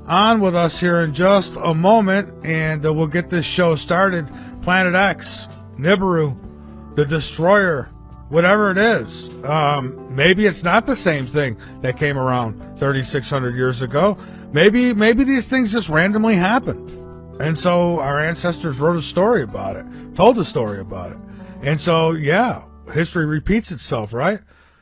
on with us here in just a moment, and we'll get this show started. Planet X, Nibiru, the Destroyer, whatever it is. Maybe it's not the same thing that came around 3,600 years ago. Maybe these things just randomly happen. And so our ancestors wrote a story about it, told a story about it. And so, yeah, history repeats itself, right?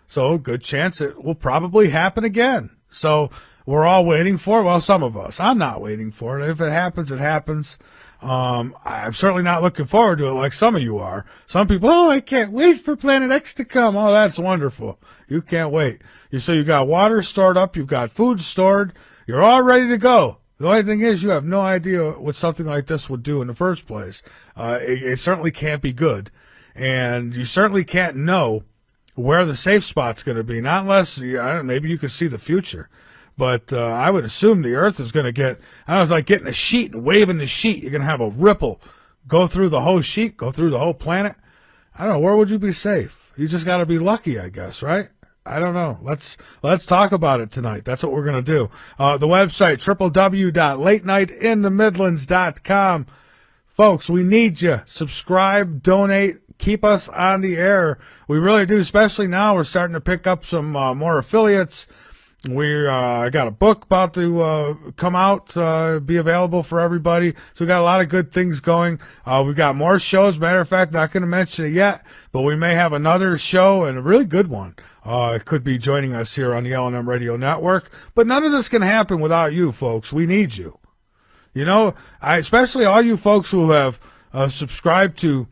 So good chance it will probably happen again. So we're all waiting for it. Well, some of us. I'm not waiting for it. If it happens, it happens. I'm certainly not looking forward to it like some of you are. Some people, oh, I can't wait for Planet X to come. Oh, that's wonderful. You can't wait. So you got water stored up. You've got food stored. You're all ready to go. The only thing is you have no idea what something like this would do in the first place. It certainly can't be good. And you certainly can't know where the safe spot's going to be, not unless, maybe you can see the future. But I would assume the Earth is going to get, I don't know, it's like getting a sheet and waving the sheet. You're going to have a ripple go through the whole sheet, go through the whole planet. I don't know, where would you be safe? You just got to be lucky, I guess, right? I don't know. Let's talk about it tonight. That's what we're going to do. The website, www.latenightinthe.midlands.com. Folks, we need you. Subscribe, donate, keep us on the air. We really do, especially now. We're starting to pick up some more affiliates. I got a book about to come out, be available for everybody. So we got a lot of good things going. We've got more shows. Matter of fact, not going to mention it yet, but we may have another show, and a really good one. It could be joining us here on the L&M Radio Network. But none of this can happen without you, folks. We need you. You know, especially all you folks who have subscribed to,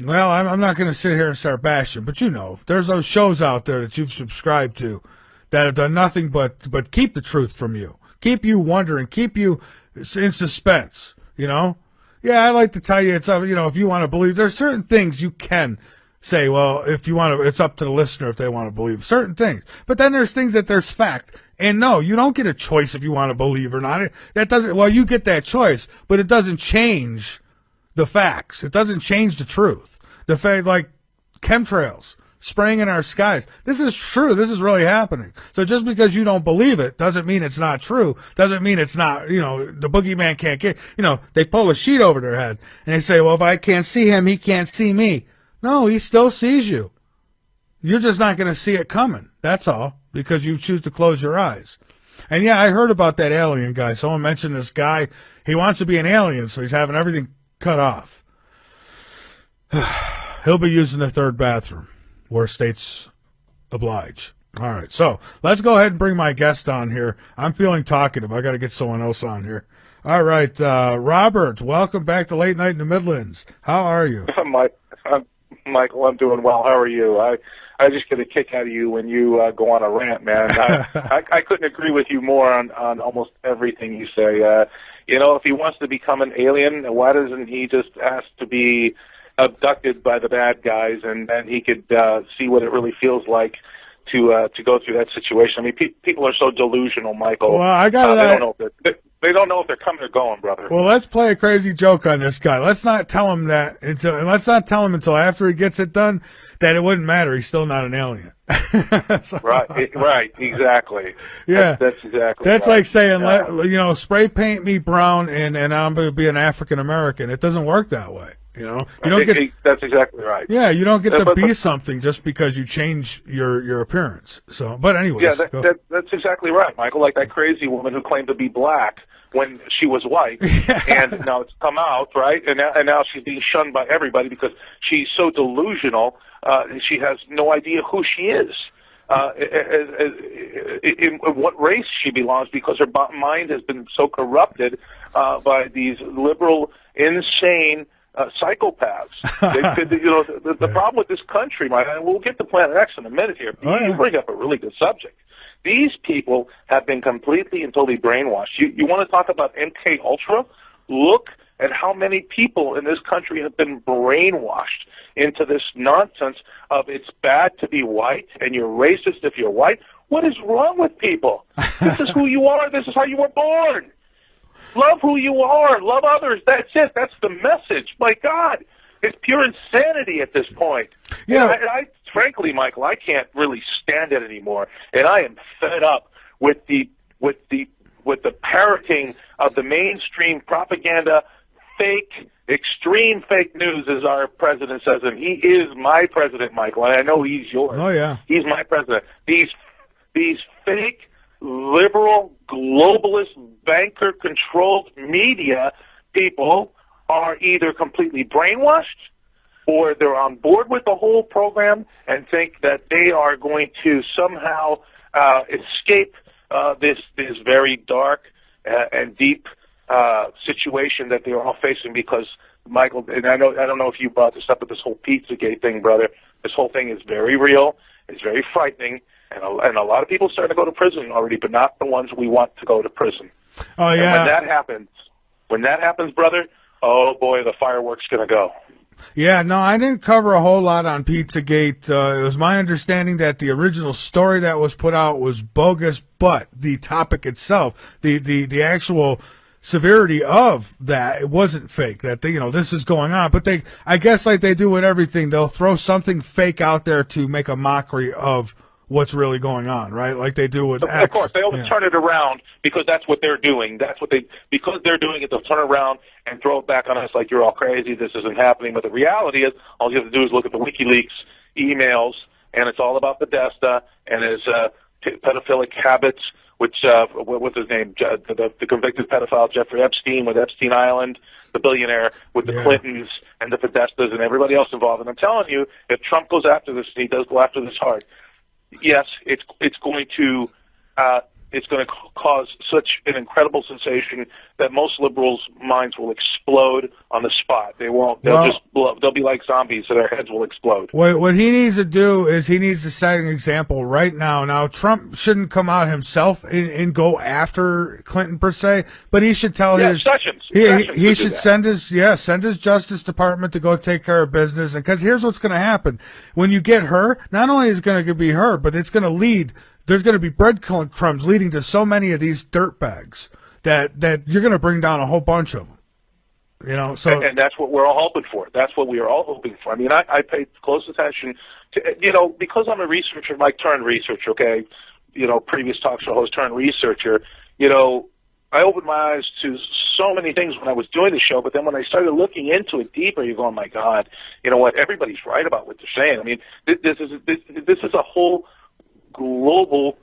well, I'm not going to sit here and start bashing, but you know, there's those shows out there that you've subscribed to that have done nothing but keep the truth from you, keep you wondering, keep you in suspense, you know? Yeah, I like to tell you, it's, you know, if you want to believe, there's certain things you can say, well, if you want to, it's up to the listener if they want to believe certain things. But then there's things that there's fact. And no, you don't get a choice if you want to believe or not. That doesn't, well, you get that choice, but it doesn't change the facts. It doesn't change the truth. The fact, like chemtrails spraying in our skies. This is true. This is really happening. So just because you don't believe it doesn't mean it's not true. Doesn't mean it's not, you know, the boogeyman can't get, you know, they pull a sheet over their head and they say, well, if I can't see him, he can't see me. No, he still sees you. You're just not going to see it coming. That's all, because you choose to close your eyes. And yeah, I heard about that alien guy. Someone mentioned this guy. He wants to be an alien, so he's having everything cut off. He'll be using the third bathroom, where states oblige. All right, so let's go ahead and bring my guest on here. I'm feeling talkative. I got to get someone else on here. All right, Robert, welcome back to Late Night in the Midlands. How are you? Michael, I'm doing well. How are you? I just get a kick out of you when you go on a rant, man. I couldn't agree with you more on almost everything you say. You know, if he wants to become an alien, why doesn't he just ask to be abducted by the bad guys, and then he could see what it really feels like to go through that situation? I mean, people are so delusional, Michael. Well, I got they don't know if they're coming or going, brother. Well, let's play a crazy joke on this guy. Let's not tell him that let's not tell him until after he gets it done that it wouldn't matter. He's still not an alien. Right, exactly. Yeah, that's exactly. That's right. Like saying, you know, spray paint me brown and I'm going to be an African American. It doesn't work that way. You know, you don't get. That's exactly right. Yeah, you don't get to be something just because you change your appearance. So, but anyways, yeah, that's exactly right, Michael. Like that crazy woman who claimed to be black when she was white, and now it's come out, right? And now she's being shunned by everybody because she's so delusional. She has no idea who she is, in what race she belongs, because her mind has been so corrupted by these liberal, insane psychopaths. The problem with this country, and we'll get to Planet X in a minute here. You bring up a really good subject. These people have been completely and totally brainwashed. You want to talk about MK Ultra? Look at how many people in this country have been brainwashed into this nonsense of it's bad to be white and you're racist if you're white. What is wrong with people? This is who you are. This is how you were born. Love who you are. Love others. That's it. That's the message. My God, it's pure insanity at this point. Yeah. And frankly, Michael, I can't really stand it anymore, and I am fed up with the hurricane of the mainstream propaganda, extreme fake news, as our president says, and he is my president, Michael, and I know he's yours. Oh, yeah. He's my president. These fake, liberal, globalist, banker-controlled media people are either completely brainwashed or they're on board with the whole program and think that they are going to somehow escape this very dark and deep situation that they're all facing. Because, Michael, and I don't know if you brought this up, but this whole Pizzagate thing, brother, this whole thing is very real. It's very frightening, and a lot of people are starting to go to prison already, but not the ones we want to go to prison. Oh, yeah. And when that happens, brother, oh boy, the fireworks gonna go. Yeah, no, I didn't cover a whole lot on Pizzagate. It was my understanding that the original story that was put out was bogus, but the topic itself, the actual severity of that, it wasn't fake. That this is going on, but I guess like they do with everything, they'll throw something fake out there to make a mockery of what's really going on, right? Like they do with Of course, they always turn it around because that's what they're doing. Because they're doing it, they'll turn it around and throw it back on us like you're all crazy, this isn't happening. But the reality is, all you have to do is look at the WikiLeaks emails, and it's all about Podesta and his pedophilic habits, which, what's his name, the convicted pedophile Jeffrey Epstein with Epstein Island, the billionaire with the Clintons and the Podestas and everybody else involved. And I'm telling you, if Trump goes after this, and he does go after this hard, yes, it's going to cause such an incredible sensation that most liberals' minds will explode on the spot. They won't. They'll be like zombies, so their heads will explode. What he needs to do is he needs to set an example right now. Now, Trump shouldn't come out himself and go after Clinton per se, but he should tell Sessions. He should send his Justice Department to go take care of business. And because here's what's going to happen: when you get her, not only is it going to be her, but it's going to lead. There's going to be breadcrumbs leading to so many of these dirtbags that you're going to bring down a whole bunch of them. So and that's what we're all hoping for. That's what we are all hoping for. I mean, I pay close attention to, because I'm a researcher, like turned researcher, okay? Previous talk show host turned researcher. I opened my eyes to so many things when I was doing the show, but then when I started looking into it deeper, you go, oh my God, you know what? Everybody's right about what they're saying. I mean, this is a whole global.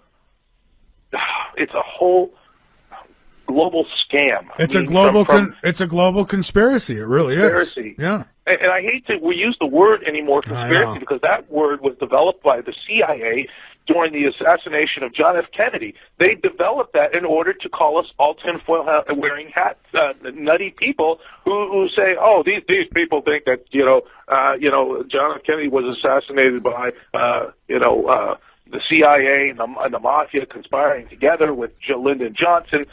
It's a whole global scam. It's a global conspiracy. It really is. Yeah. And I hate to use the word anymore, conspiracy, because that word was developed by the CIA during the assassination of John F. Kennedy. They developed that in order to call us all tinfoil wearing hats, nutty people who say, oh, these people think that John F. Kennedy was assassinated by the CIA and the mafia conspiring together with Lyndon Johnson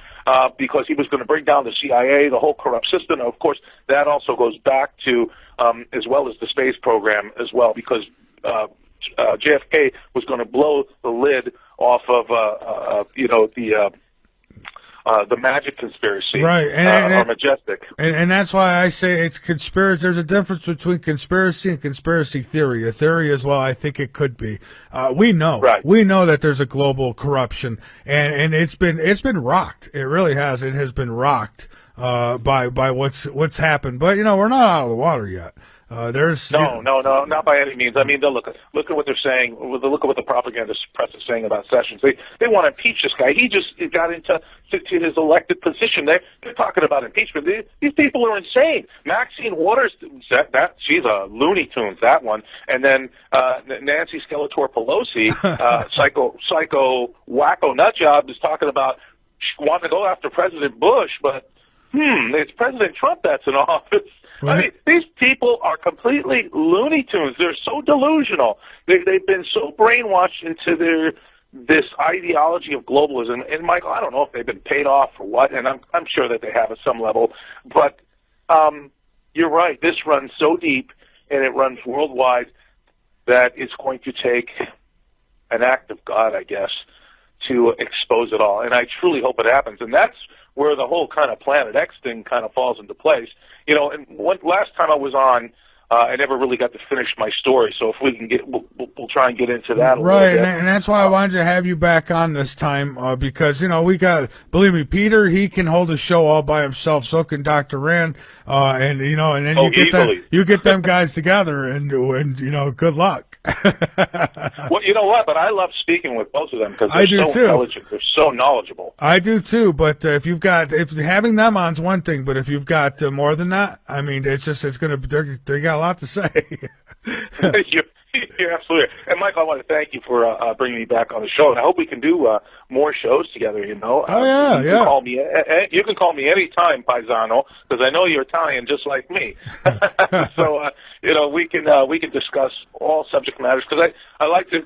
because he was going to bring down the CIA, the whole corrupt system. Of course, that also goes back to, as well as the space program as well, because JFK was going to blow the lid off of, the magic conspiracy, right? Or majestic, and that's why I say it's conspiracy. There's a difference between conspiracy and conspiracy theory. A theory as well, I think it could be. We know that there's a global corruption, and it's been rocked. It really has. It has been rocked by what's happened. But we're not out of the water yet. There's no, not by any means. I mean, look at what they're saying. Look at what the propaganda press is saying about Sessions. They want to impeach this guy. He just got into his elected position. They're talking about impeachment. These people are insane. Maxine Waters, she's a Looney Tunes, that one. And then Nancy Skeletor Pelosi, psycho wacko nutjob, is talking about wanting to go after President Bush, but it's President Trump that's in office. I mean, these people are completely Looney Tunes. They're so delusional. They've been so brainwashed into this ideology of globalism. And Michael, I don't know if they've been paid off or what, and I'm sure that they have at some level. But you're right. This runs so deep, and it runs worldwide, that it's going to take an act of God, I guess, to expose it all. And I truly hope it happens. And that's where the whole kind of Planet X thing kind of falls into place. And last time I was on, I never really got to finish my story, so if we can get, we'll try and get into that a little Right, bit. and that's why I wanted to have you back on this time, because, you know, we got, believe me, Peter, he can hold a show all by himself, so can Dr. Rand, and, you know, and then you get them guys together, and, you know, good luck. Well, you know what, but I love speaking with both of them, because they're so intelligent, they're so knowledgeable. I do too, but if having them on's one thing, but if you've got more than that, I mean, it's gonna, they got a lot to say. You're absolutely right. And Michael, I want to thank you for bringing me back on the show, and I hope we can do more shows together. You know, you can call me anytime, Paisano, because I know you're Italian just like me. So you know, we can discuss all subject matters, because I like to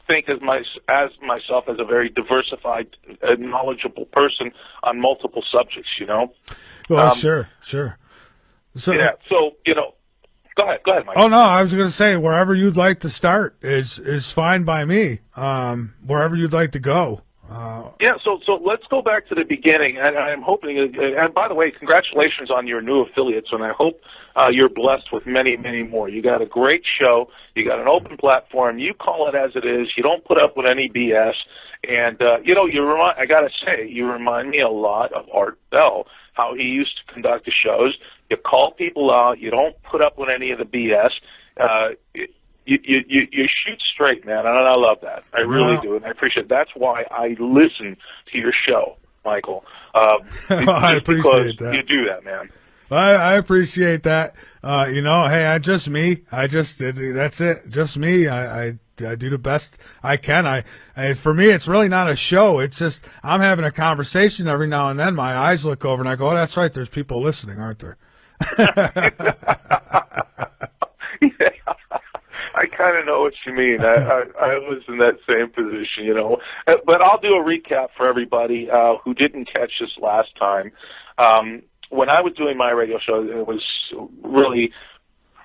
think as myself as a very diversified, knowledgeable person on multiple subjects. You know. Well, sure. So yeah. So you know. Go ahead, Mike. Oh no, I was going to say wherever you'd like to start is fine by me. Wherever you'd like to go. Yeah, so let's go back to the beginning, and I'm hoping. And by the way, congratulations on your new affiliates, and I hope you're blessed with many, many more. You got a great show. You got an open platform. You call it as it is. You don't put up with any BS. And you know, I got to say, you remind me a lot of Art Bell, how he used to conduct the shows. You call people out. You don't put up with any of the BS. You shoot straight, man, and I love that. I really do, and I appreciate it. That's why I listen to your show, Michael. I appreciate that. You do that, man. I appreciate that. You know, hey, that's it. Just me. I do the best I can. For me, it's really not a show. It's just I'm having a conversation every now and then. My eyes look over and I go, oh, that's right. There's people listening, aren't there? Yeah, I kind of know what you mean. I was in that same position, you know. But I'll do a recap for everybody who didn't catch this last time. When I was doing my radio show, it was really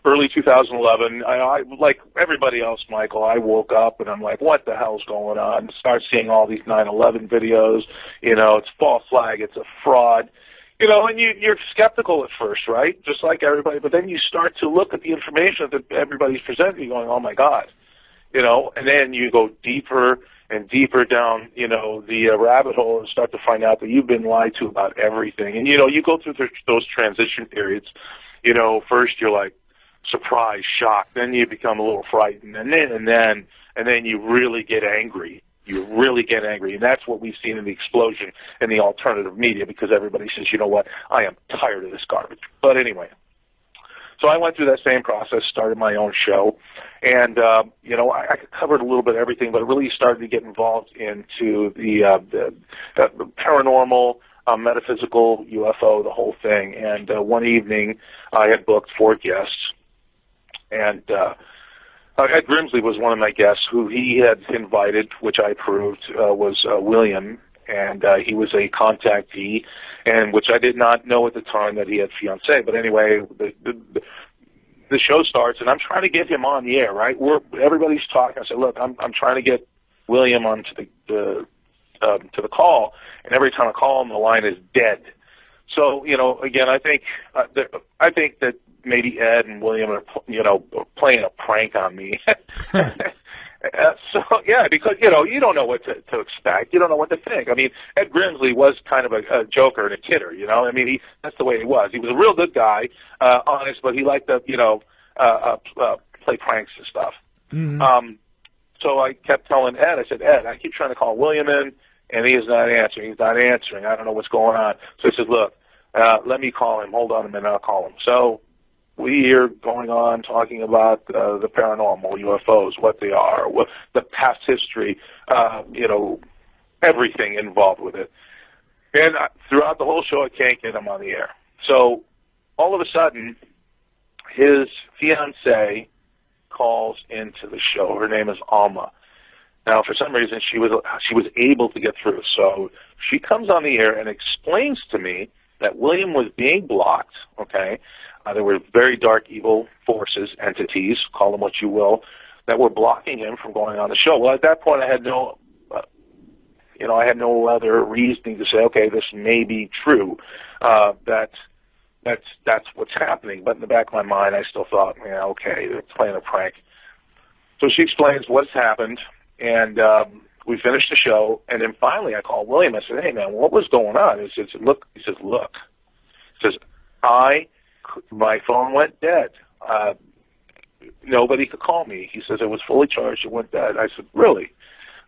early 2011. I like everybody else, Michael, I woke up and I'm like, what the hell's going on? Start seeing all these 9/11 videos. You know, it's false flag. It's a fraud. You know, and you're skeptical at first, right? Just like everybody. But then you start to look at the information that everybody's presenting, going, oh, my God. You know, and then you go deeper and deeper down, you know, the rabbit hole and start to find out that you've been lied to about everything. And, you know, you go through those transition periods. You know, first you're like surprised, shocked. Then you become a little frightened. And then you really get angry. You really get angry, and that's what we've seen in the explosion in the alternative media, because everybody says, you know what, I am tired of this garbage. But anyway, so I went through that same process, started my own show, and, you know, I covered a little bit of everything, but really started to get involved into the paranormal, metaphysical, UFO, the whole thing. And one evening I had booked 4 guests, and Ed Grimsley was one of my guests who he had invited, which I approved, was William, and he was a contactee, and which I did not know at the time that he had fiancée. But anyway, the show starts, and I'm trying to get him on the air, right? Everybody's talking. I said, look, I'm trying to get William onto the call, and every time I call him, the line is dead. So, you know, again, I think that maybe Ed and William are, you know, playing a prank on me. So, yeah, because, you know, you don't know what to expect. You don't know what to think. I mean, Ed Grimsley was kind of a joker and a kidder, you know. I mean, that's the way he was. He was a real good guy, honest, but he liked to, you know, play pranks and stuff. Mm-hmm. So I kept telling Ed, I said, Ed, I keep trying to call William in, and he is not answering. He's not answering. I don't know what's going on. So he says, look, let me call him. Hold on a minute, I'll call him. So we are going on talking about the paranormal, UFOs, what they are, what the past history, you know, everything involved with it. And throughout the whole show, I can't get him on the air. So all of a sudden, his fiancée calls into the show. Her name is Alma. Now, for some reason, she was able to get through. So she comes on the air and explains to me that William was being blocked, okay? There were very dark, evil forces, entities, call them what you will, that were blocking him from going on the show. Well, at that point, I had no other reasoning to say, okay, this may be true, that that's what's happening. But in the back of my mind, I still thought, yeah, okay, they're playing a prank. So she explains what's happened, and we finished the show. And then finally, I called William. I said, "Hey, man, what was going on?" He says, "Look." He says, "Look." He says, my phone went dead. Nobody could call me. He says it was fully charged. It went dead. I said, "Really?"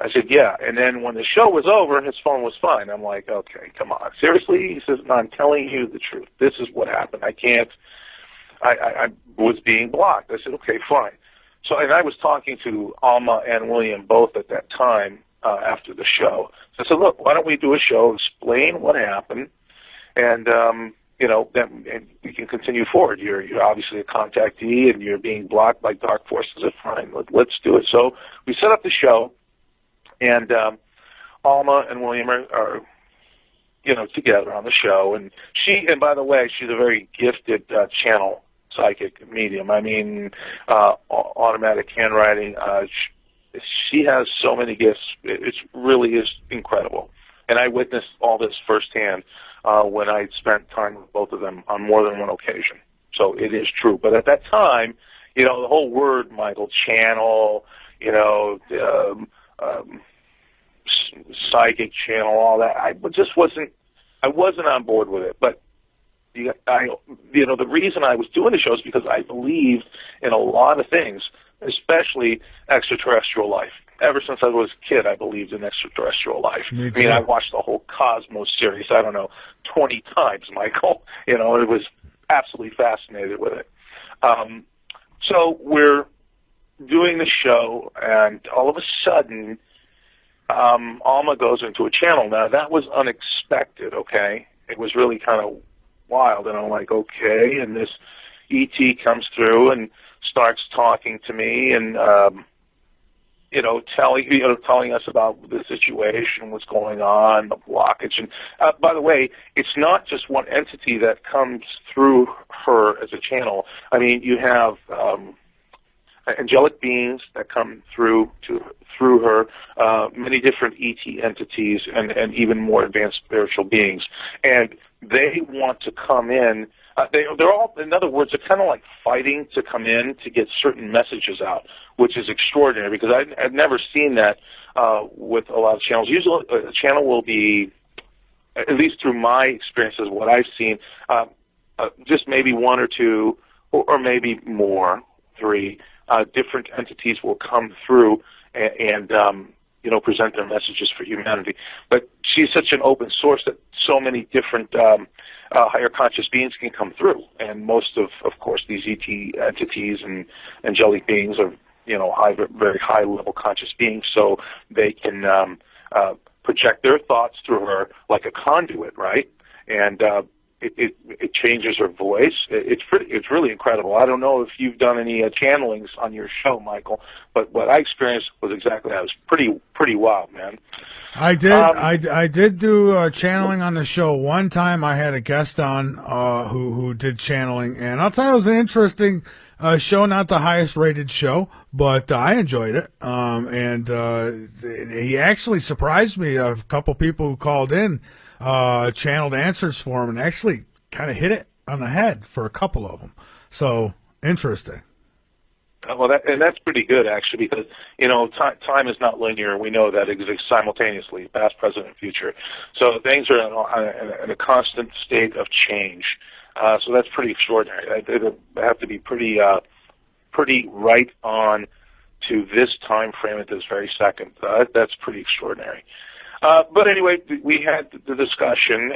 I said, "Yeah." And then when the show was over, his phone was fine. I'm like, "Okay, come on, seriously?" He says, "No, I'm telling you the truth. This is what happened. I can't. I was being blocked." I said, "Okay, fine." So, and I was talking to Alma and William both at that time after the show. So I said, "Look, why don't we do a show, explain what happened, and then and we can continue forward. You're obviously a contactee, and you're being blocked by dark forces. Fine, let's do it." So we set up the show, and Alma and William are together on the show, and by the way, she's a very gifted channel psychic medium. I mean, automatic handwriting. She has so many gifts. It really is incredible. And I witnessed all this firsthand when I spent time with both of them on more than one occasion. So it is true. But at that time, the whole word, Michael, channel, psychic channel, all that, I wasn't on board with it. But the reason I was doing the show is because I believed in a lot of things, especially extraterrestrial life. Ever since I was a kid, I believed in extraterrestrial life. I mean, I watched the whole Cosmos series, 20 times, Michael. It was absolutely fascinated with it. So we're doing the show, and all of a sudden, Alma goes into a channel. Now, that was unexpected, okay? It was really kind of wild, and I'm like, okay, and this ET comes through and starts talking to me, and telling us about the situation, what's going on, the blockage. And by the way, it's not just one entity that comes through her as a channel. I mean, you have angelic beings that come through her, many different ET entities, and even more advanced spiritual beings, and they want to come in. They're all, in other words, they're kind of like fighting to come in to get certain messages out, which is extraordinary because I've never seen that with a lot of channels. Usually, a channel will be, at least through my experiences, what I've seen, just maybe one or two, or maybe more, three different entities will come through and present their messages for humanity. But she's such an open source that so many different higher conscious beings can come through, and most of course, these ET entities and angelic beings are, very high level conscious beings, so they can project their thoughts through her like a conduit, right? And it changes her voice. It's really incredible. I don't know if you've done any channelings on your show, Michael, but what I experienced was exactly that. It was pretty wild, man. I did. I did do channeling on the show. One time I had a guest on who did channeling, and I'll tell you, it was an interesting show. Not the highest rated show, but I enjoyed it. And he actually surprised me. A couple people who called in channeled answers for him, and actually kind of hit it on the head for a couple of them. So interesting. Well, that's pretty good, actually, because, time is not linear. We know that it exists simultaneously, past, present, and future. So things are in a constant state of change. So that's pretty extraordinary. They have to be pretty right on to this time frame at this very second. That's pretty extraordinary. But anyway, we had the discussion,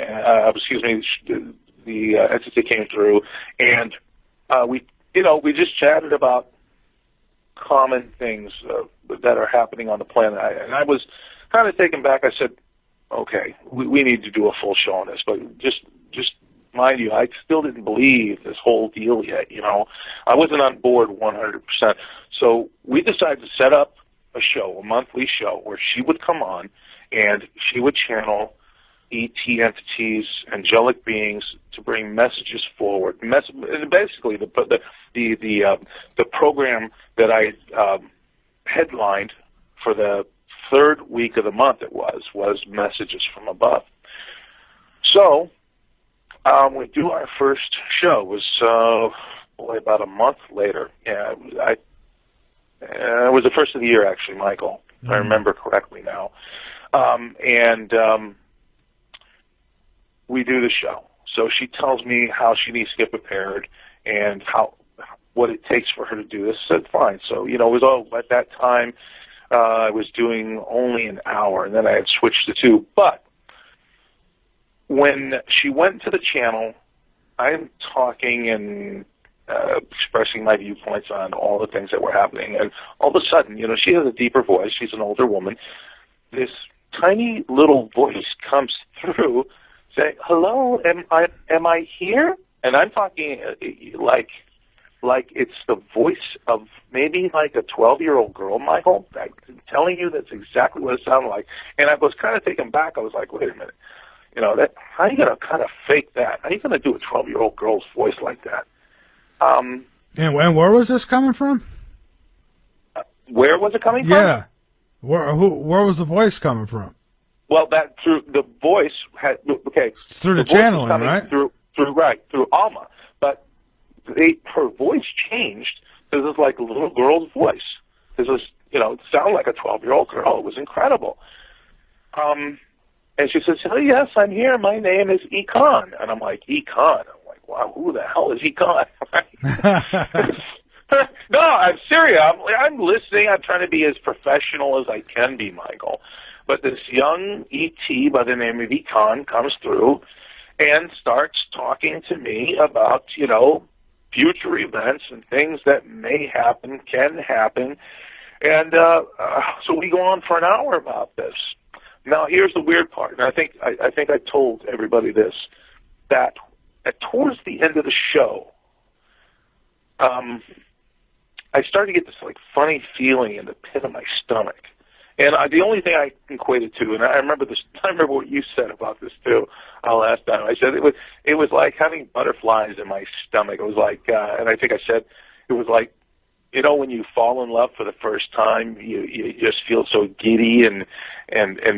the entity came through, and we just chatted about common things that are happening on the planet. And I was kind of taken back. I said, okay, we need to do a full show on this, but just mind you, I still didn't believe this whole deal yet, I wasn't on board 100%. So we decided to set up a show, a monthly show, where she would come on and she would channel ET entities, angelic beings, to bring messages forward. Basically, the program that I headlined for the third week of the month was Messages from Above. So We do our first show. It was about a month later. Yeah, it was the first of the year, actually, Michael. If I remember correctly now. We do the show. So she tells me how she needs to get prepared and what it takes for her to do this. I said, fine. So, it was all at that time. I was doing only an hour, and then I had switched to 2. But when she went to the channel, I'm talking and expressing my viewpoints on all the things that were happening, and all of a sudden, she has a deeper voice. She's an older woman. This tiny little voice comes through, saying, "Hello, am I here?" And I'm talking like it's the voice of maybe like a 12-year-old girl, Michael. I'm telling you, that's exactly what it sounded like. And I was kind of taken back. I was like, wait a minute. How are you going to kind of fake that? How are you going to do a 12-year-old girl's voice like that? And where was this coming from? Where was it coming from? Yeah. Where was the voice coming from? Well, that through the voice had through the channeling, right? Through Alma, but her voice changed because it's like a little girl's voice. It was, it sounded like a 12-year-old girl. It was incredible. And she says, "Oh yes, I'm here. My name is Econ." And I'm like, "Econ." I'm like, "Wow, who the hell is Econ?" No, I'm serious. I'm listening. I'm trying to be as professional as I can be, Michael. But this young ET by the name of Econ comes through and starts talking to me about, future events and things that may happen, can happen. And so we go on for an hour about this. Now, here's the weird part, and I think I told everybody this, that towards the end of the show, I started to get this funny feeling in the pit of my stomach. And the only thing I equated to, and I remember what you said about this too. Last time I said it was like having butterflies in my stomach. It was like, and I think I said it was like, when you fall in love for the first time, you just feel so giddy and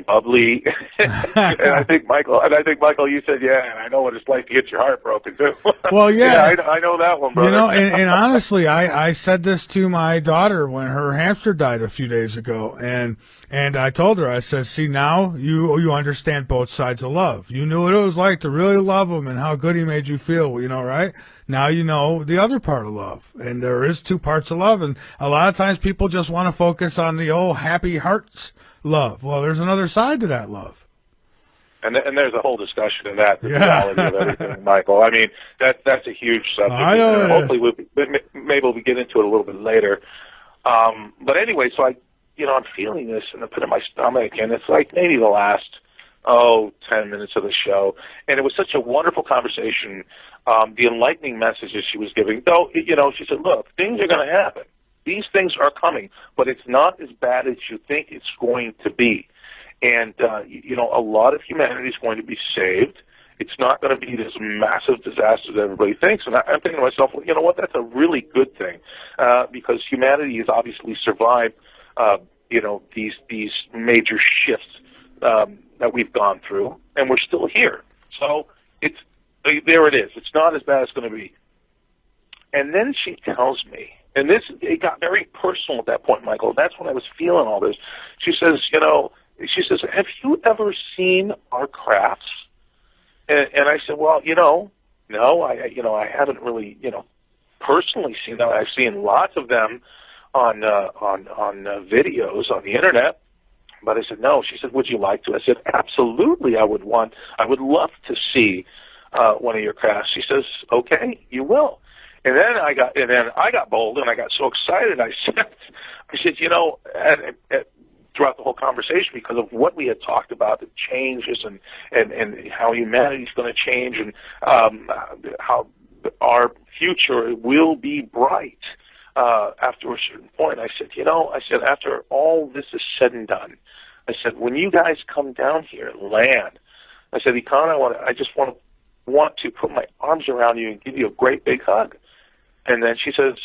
bubbly. and I think Michael, you said, yeah, and I know what it's like to get your heart broken too. Well, yeah, I know that one, brother. And honestly, I said this to my daughter when her hamster died a few days ago, and I told her, I said, see, now you understand both sides of love. You knew what it was like to really love him and how good he made you feel, right? Now you know the other part of love, and there is 2 parts of love, and a lot of times people just want to focus on the old happy hearts love. Well, there's another side to that love. And there's a whole discussion of that, the reality of everything, Michael. I mean, that's a huge subject. I know hopefully, maybe we'll get into it a little bit later. But anyway, so I'm feeling this in the pit of my stomach, and it's like maybe the last 10 minutes of the show, and it was such a wonderful conversation. The enlightening messages she was giving, though, she said, look, things are going to happen. These things are coming, but it's not as bad as you think it's going to be. And, a lot of humanity is going to be saved. It's not going to be this massive disaster that everybody thinks. And I'm thinking to myself, well, you know what, that's a really good thing, because humanity has obviously survived, these major shifts that we've gone through, and we're still here. So there it is. It's not as bad as it's going to be. And then she tells me, and it got very personal at that point, Michael. That's when I was feeling all this. She says, have you ever seen our crafts? And I said, well, no, I haven't really, personally seen them. I've seen lots of them on videos on the internet. But I said, no. She said, would you like to? I said, absolutely. I would love to see one of your crafts. She says, okay, you will. And then I got bold, and I got so excited. I said, throughout the whole conversation, because of what we had talked about, the changes and how humanity's going to change, and how our future will be bright after a certain point. I said, after all this is said and done, I said, when you guys come down here and land, I said, Econ, I just want to put my arms around you and give you a great big hug. And then she says,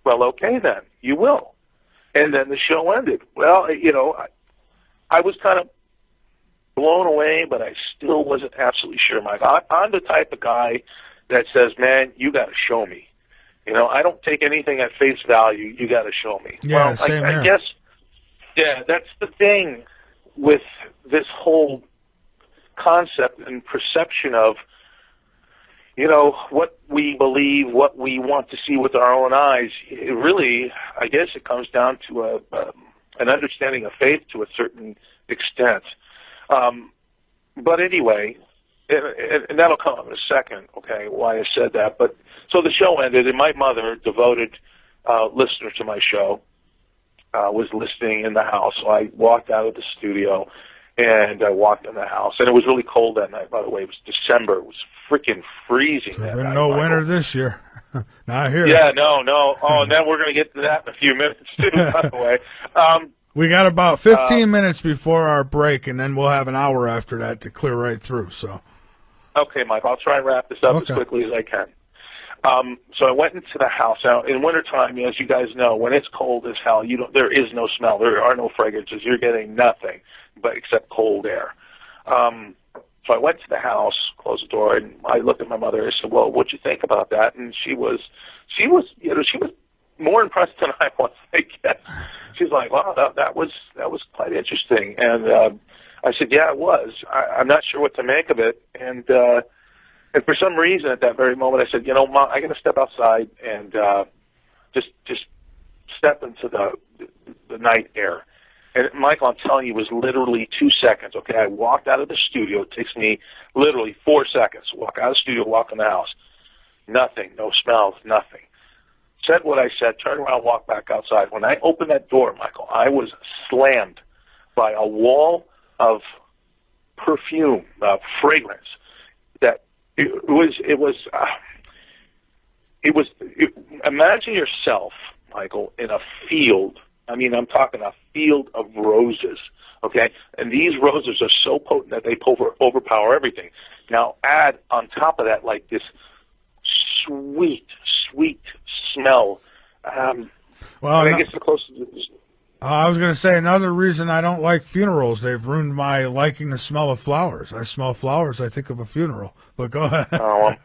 well, okay then, you will. And then the show ended. Well, I was kind of blown away, but I still wasn't absolutely sure, Mike. I'm the type of guy that says, man, you got to show me. You know, I don't take anything at face value. You got to show me. Yeah, well, same here. I guess, yeah, that's the thing with this whole concept and perception of, you know, what we believe, what we want to see with our own eyes. It really, I guess it comes down to an understanding of faith to a certain extent. But anyway, and that'll come in a second, okay, why I said that. But so the show ended, and my mother, devoted listener to my show, was listening in the house. So I walked out of the studio, and I walked in the house. And it was really cold that night, by the way. It was December. It was freaking freezing that night. There's been no winter this year. Not here. Yeah, no. Oh, and then we're going to get to that in a few minutes, too, by the way. We got about 15 minutes before our break, and then we'll have an hour after that to clear right through. So, okay, Mike, I'll try and wrap this up as quickly as I can. So I went into the house. Now, in wintertime, as you guys know, when it's cold as hell, there is no smell. There are no fragrances. You're getting nothing but except cold air. So I went to the house, closed the door, and I looked at my mother. I said, "Well, what'd you think about that?" And she was more impressed than I was, I guess. She's like, "Wow, that was quite interesting." And I said, "Yeah, it was. I'm not sure what to make of it." And for some reason, at that very moment, I said, "You know, Mom, I'm going to step outside and just step into the night air." And Michael, I'm telling you, it was literally 2 seconds. Okay, I walked out of the studio. It takes me literally 4 seconds. Walk out of the studio, walk in the house. Nothing, no smells, nothing. Said what I said, turned around, walked back outside. When I opened that door, Michael, I was slammed by a wall of perfume, fragrance. That imagine yourself, Michael, in a field. I mean, I'm talking a field of roses, okay? And these roses are so potent that they overpower everything. Now, add on top of that, like this sweet smell. Well, I guess the closest. I was going to say another reason I don't like funerals. They've ruined my liking the smell of flowers. I smell flowers, I think of a funeral. But go ahead. Oh,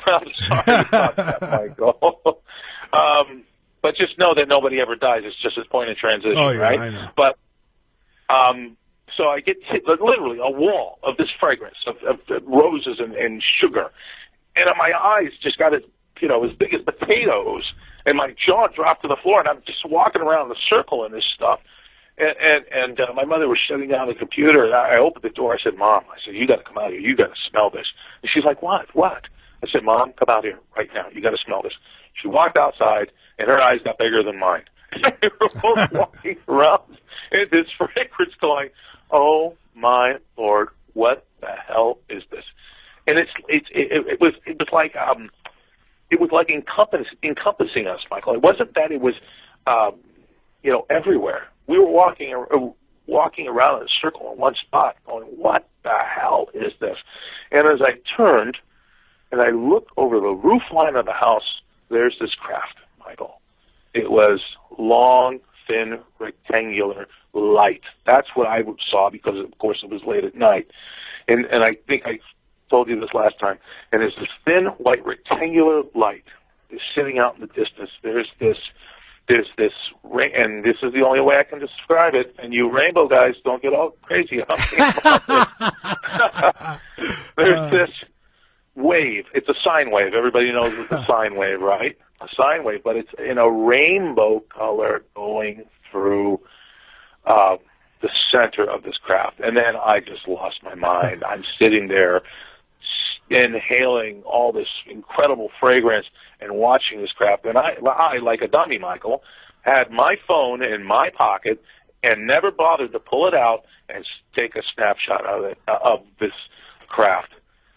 I'm sorry about that, Michael. But just know that nobody ever dies. It's just a point of transition, right? I know. But so I get literally a wall of this fragrance of roses and sugar, and my eyes just got as big as potatoes, and my jaw dropped to the floor, and I'm just walking around in a circle in this stuff. And my mother was shutting down the computer, and I opened the door. I said, "Mom," I said, "you got to come out here. You got to smell this." And she's like, "What? What?" I said, "Mom, come out here right now. You got to smell this." She walked outside, and her eyes got bigger than mine. We were both walking around in this fragrance going, "Oh, my Lord, what the hell is this?" And it was like encompassing us, Michael. It wasn't that it was, everywhere. We were walking around in a circle in one spot going, "What the hell is this?" And as I turned and I looked over the roof line of the house, there's this craft, Michael. It was long, thin, rectangular light. That's what I saw because, of course, it was late at night. And I think I told you this last time. And there's this thin, white, rectangular light is sitting out in the distance. There's this, and this is the only way I can describe it. And you rainbow guys, don't get all crazy on me. There's this wave. It's a sine wave. Everybody knows it's a sine wave, right? A sine wave, but it's in a rainbow color going through the center of this craft. And then I just lost my mind. I'm sitting there inhaling all this incredible fragrance and watching this craft. And I, like a dummy, Michael, had my phone in my pocket and never bothered to pull it out and take a snapshot of it, of this craft.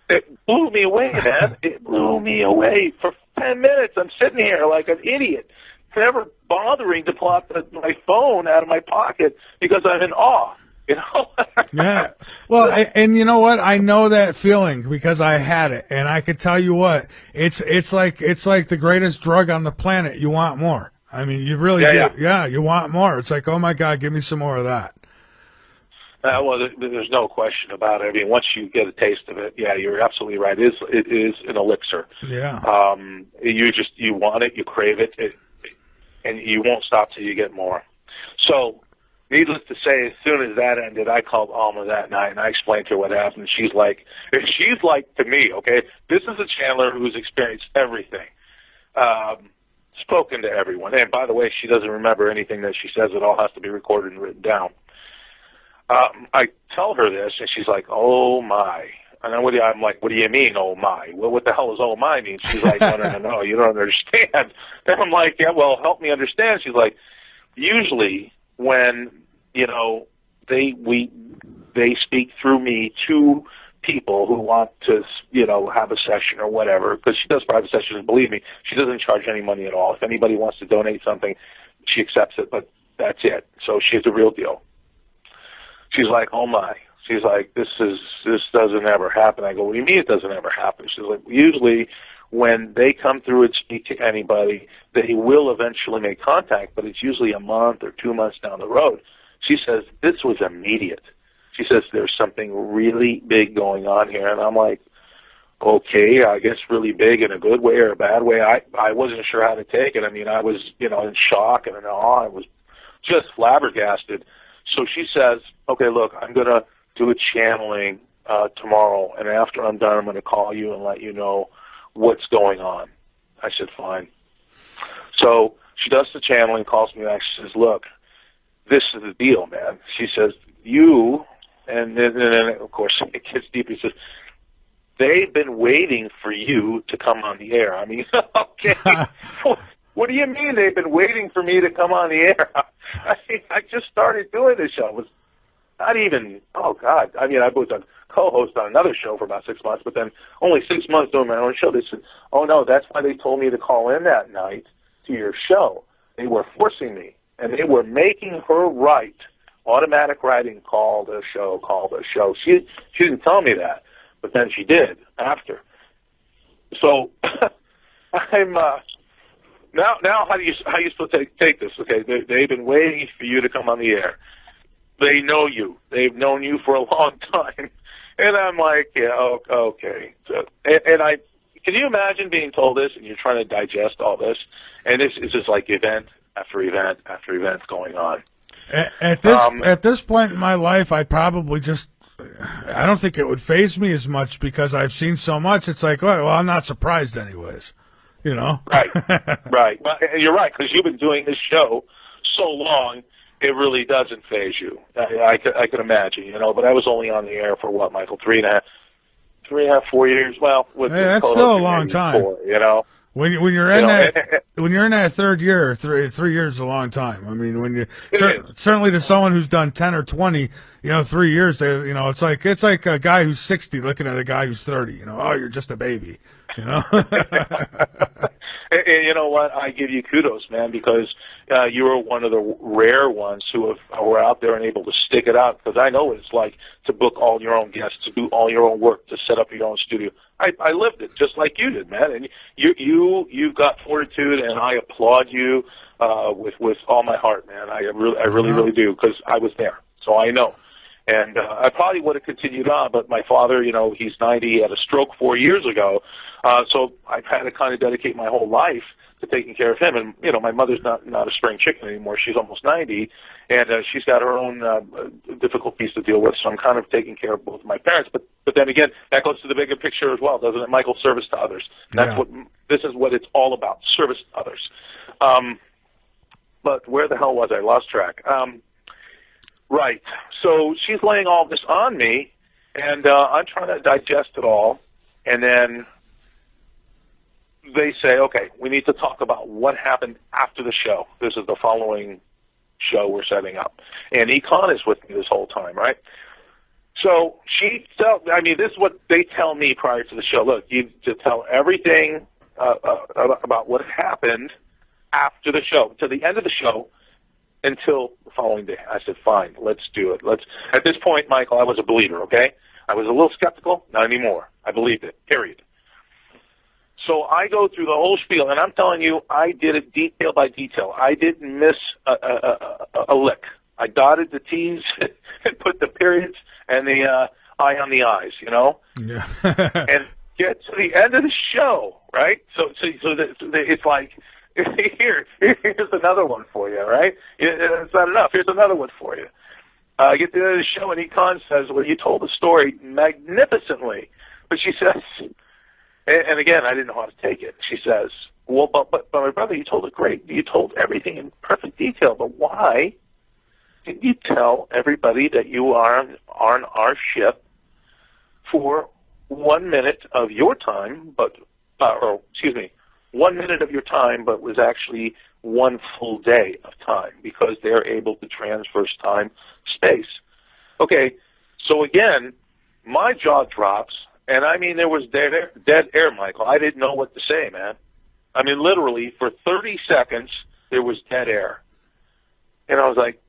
It blew me away, man. It blew me away. For 10 minutes, I'm sitting here like an idiot, never bothering to pull out my phone out of my pocket because I'm in awe. You know? Yeah. Well, and you know what? I know that feeling because I had it, and I could tell you what, it's like the greatest drug on the planet. You want more. I mean, you really do. Yeah, you want more. It's like, oh my God, give me some more of that. Well, there's no question about it. I mean, once you get a taste of it, yeah, you're absolutely right. It is an elixir. Yeah. You want it, you crave it, and you won't stop till you get more. So, needless to say, as soon as that ended, I called Alma that night and I explained to her what happened. She's like to me, okay, this is a Chandler who's experienced everything, spoken to everyone. And by the way, she doesn't remember anything that she says. It all has to be recorded and written down. I tell her this, and she's like, "Oh my!" And I'm like, "What do you mean, oh my? Well, what the hell does oh my mean?" She's like, "No, you don't understand." And I'm like, "Yeah, well, help me understand." She's like, "Usually, when they speak through me to people who want to have a session or whatever, because she does private sessions. And believe me, she doesn't charge any money at all. If anybody wants to donate something, she accepts it, but that's it. So she's the real deal." She's like, "Oh my." She's like, this doesn't ever happen. I go, "What do you mean it doesn't ever happen?" She's like, "Usually when they come through and speak to anybody, they will eventually make contact, but it's usually a month or 2 months down the road." She says, "This was immediate." She says, "There's something really big going on here." And I'm like, okay, I guess really big in a good way or a bad way. I wasn't sure how to take it. I mean, I was, in shock and in awe. I was just flabbergasted. So she says, "Okay, look, I'm going to do a channeling tomorrow, and after I'm done, I'm going to call you and let you know what's going on." I said, "Fine." So she does the channeling, calls me back. She says, "Look, this is the deal, man." She says, "You," and then of course, it gets deep. He says, "They've been waiting for you to come on the air." I mean, okay. What do you mean they've been waiting for me to come on the air? I just started doing this show. It was not even, oh, God. I mean, I was a co-host on another show for about 6 months, but then only 6 months doing my own show. They said, "Oh, no, that's why they told me to call in that night to your show. They were forcing me, and they were making her write automatic writing, call the show. She didn't tell me that, but then she did after. So I'm now how do you supposed to take this? Okay, they've been waiting for you to come on the air. They know you. They've known you for a long time. And I'm like, yeah, okay. So, and I can you imagine being told this and you're trying to digest all this, and this is just like event after event after event going on. At this point in my life, I probably I don't think it would faze me as much because I've seen so much. It's like, well, I'm not surprised anyways, Right, right. Well, you're right, because you've been doing this show so long, it really doesn't faze you. I could imagine, but I was only on the air for what, Michael, 3.5, 4 years? Well, that's still a long time. 4, When you're in that third year, 3 years is a long time. I mean, when you certainly to someone who's done 10 or 20, 3 years, it's like a guy who's 60 looking at a guy who's 30. Oh, you're just a baby. And you know what? I give you kudos, man, because you were one of the rare ones who were out there and able to stick it out. Because I know what it's like to book all your own guests, to do all your own work, to set up your own studio. I lived it just like you did, man. And you've got fortitude, and I applaud you with all my heart, man. I really do, because I was there, so I know. And I probably would have continued on, but my father, he's 90, he had a stroke 4 years ago, so I've had to kind of dedicate my whole life to taking care of him. And my mother's not a spring chicken anymore. She's almost 90, and she's got her own difficulties to deal with. So I'm kind of taking care of both of my parents. But then again, that goes to the bigger picture as well, doesn't it, Michael? Service to others. This is what it's all about: service to others. But where the hell was I? Lost track. Right. So she's laying all this on me, and I'm trying to digest it all, and then they say, okay, we need to talk about what happened after the show. This is the following show we're setting up. And Econ is with me this whole time, right? So this is what they tell me prior to the show. Look, you to tell everything about what happened after the show, to the end of the show, until the following day. I said, fine, let's do it. At this point, Michael, I was a believer, okay? I was a little skeptical, not anymore. I believed it, period. So I go through the whole spiel, and I'm telling you, I did it detail by detail. I didn't miss a lick. I dotted the T's and put the periods and the I on the I's, you know? Yeah. And get to the end of the show, right? So it's like, here's another one for you, right? It's not enough. Here's another one for you. Get to the end of the show, and Econ says, well, you told the story magnificently. But she says, and again, I didn't know how to take it. She says, well, but my brother, you told it great. You told everything in perfect detail, but why didn't you tell everybody that you are on our ship for 1 minute of your time, but, 1 minute of your time, but was actually one full day of time, because they're able to transverse time, space. Okay, so again, my jaw drops, and I mean, there was dead air, Michael. I didn't know what to say, man. I mean, literally, for 30 seconds, there was dead air. And I was like,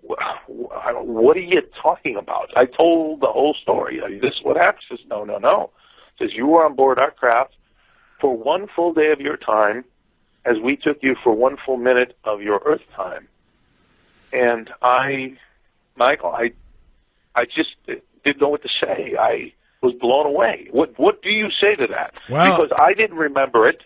what are you talking about? I told the whole story. This is what happened. She says, no. She says, you were on board our craft for one full day of your time, as we took you for 1 full minute of your Earth time. And Michael, I just didn't know what to say. I was blown away. What do you say to that? Well, because I didn't remember it,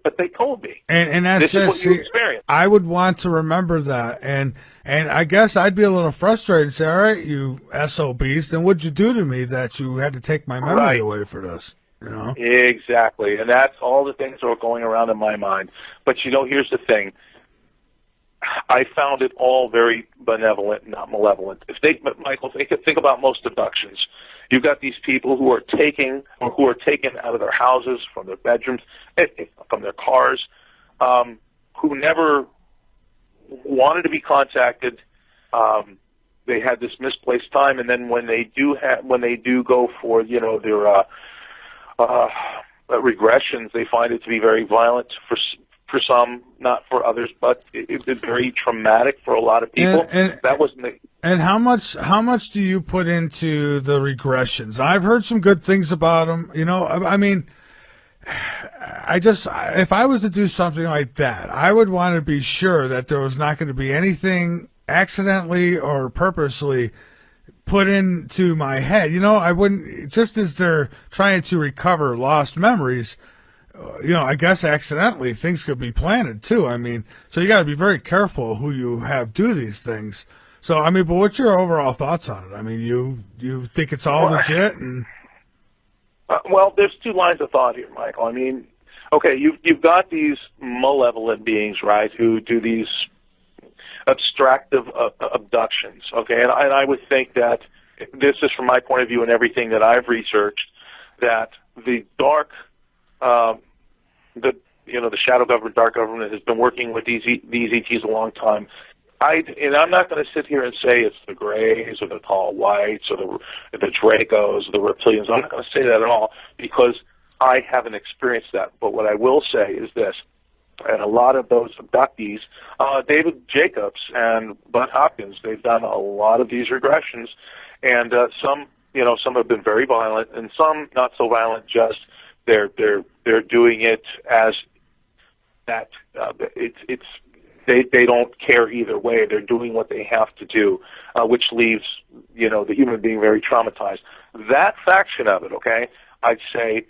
but they told me. And that's this is what you experienced. I would want to remember that, and I guess I'd be a little frustrated and say, all right, you SOBs, then what'd you do to me that you had to take my memory away for this? You know? Exactly, and that's all the things that are going around in my mind. But here's the thing. I found it all very benevolent, not malevolent. Michael, think about most abductions. You've got these people who are taken out of their houses, from their bedrooms, from their cars, who never wanted to be contacted. They had this misplaced time, and then when they do go for their regressions, they find it to be very violent for some, not for others, but it's very traumatic for a lot of people. And how much do you put into the regressions? I've heard some good things about them. You know, I mean, if I was to do something like that, I would want to be sure that there was not going to be anything accidentally or purposely put into my head. You know, I wouldn't, just as they're trying to recover lost memories, I guess accidentally things could be planted too. I mean, so you got to be very careful who you have do these things. So, I mean, but what's your overall thoughts on it? I mean, you think it's all legit? And well, there's two lines of thought here, Michael. I mean, okay, you've got these malevolent beings, right, who do these abstractive abductions, okay, and I would think that this is from my point of view and everything that I've researched, that the dark, the shadow government, dark government has been working with these ETs a long time. I'm not going to sit here and say it's the Greys or the Tall Whites or the Dracos or the Reptilians. I'm not going to say that at all, because I haven't experienced that. But what I will say is this, and a lot of those abductees, David Jacobs and Bud Hopkins, they've done a lot of these regressions, and some have been very violent, and some not so violent. Just they're doing it as that. They don't care either way. They're doing what they have to do, which leaves the human being very traumatized. That faction of it, okay, I'd say,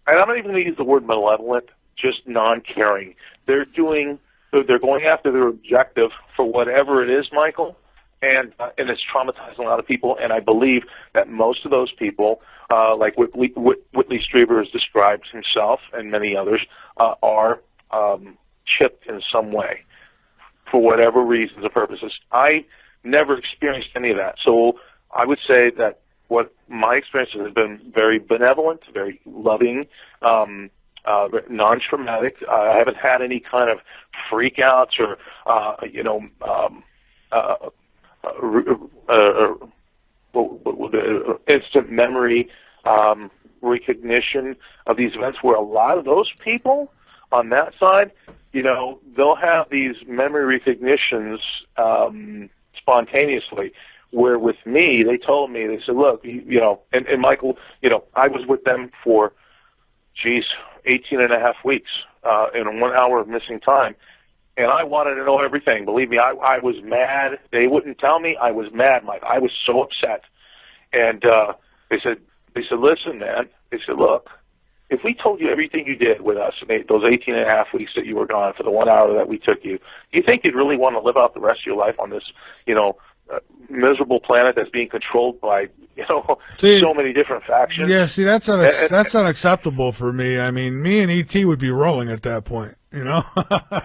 and I'm not even going to use the word malevolent, just non-caring. They're going after their objective for whatever it is, Michael, and it's traumatizing a lot of people. And I believe that most of those people, like Whitley Strieber has described himself and many others, are chipped in some way for whatever reasons or purposes. I never experienced any of that, so I would say that what my experience has been very benevolent, very loving, non-traumatic. I haven't had any kind of freakouts or instant memory recognition of these events, where a lot of those people on that side, they'll have these memory recognitions spontaneously, where with me, they told me, they said, look, and Michael, I was with them for, 18 and a half weeks in 1 hour of missing time. and I wanted to know everything. Believe me, I was mad. They wouldn't tell me. I was mad, Mike. I was so upset. And they said, listen, man. They said, look, if we told you everything you did with us in those 18 and a half weeks that you were gone for the 1 hour that we took you, do you think you'd really want to live out the rest of your life on this, miserable planet that's being controlled by, so many different factions? Yeah, see, that's unacceptable for me. I mean, me and E.T. would be rolling at that point, Well,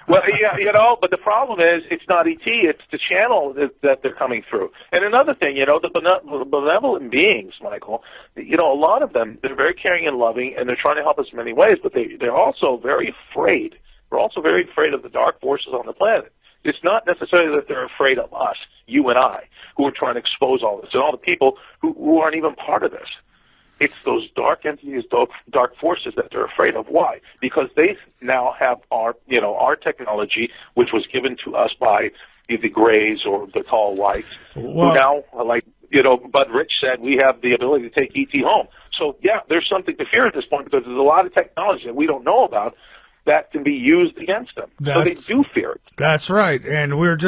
yeah, but the problem is it's not ET, it's the channel that they're coming through. And another thing, the benevolent beings, Michael, a lot of them, they're very caring and loving, and they're trying to help us in many ways, but they're also very afraid. They're also very afraid of the dark forces on the planet. It's not necessarily that they're afraid of us, you and I, who are trying to expose all this, and all the people who aren't even part of this. It's those dark entities, dark forces that they're afraid of. Why? Because they now have our technology, which was given to us by the Greys or the Tall Whites, who now, Bud Rich said, we have the ability to take ET home. So, yeah, there's something to fear at this point because there's a lot of technology that we don't know about that can be used against them. So they do fear it. That's right. And I was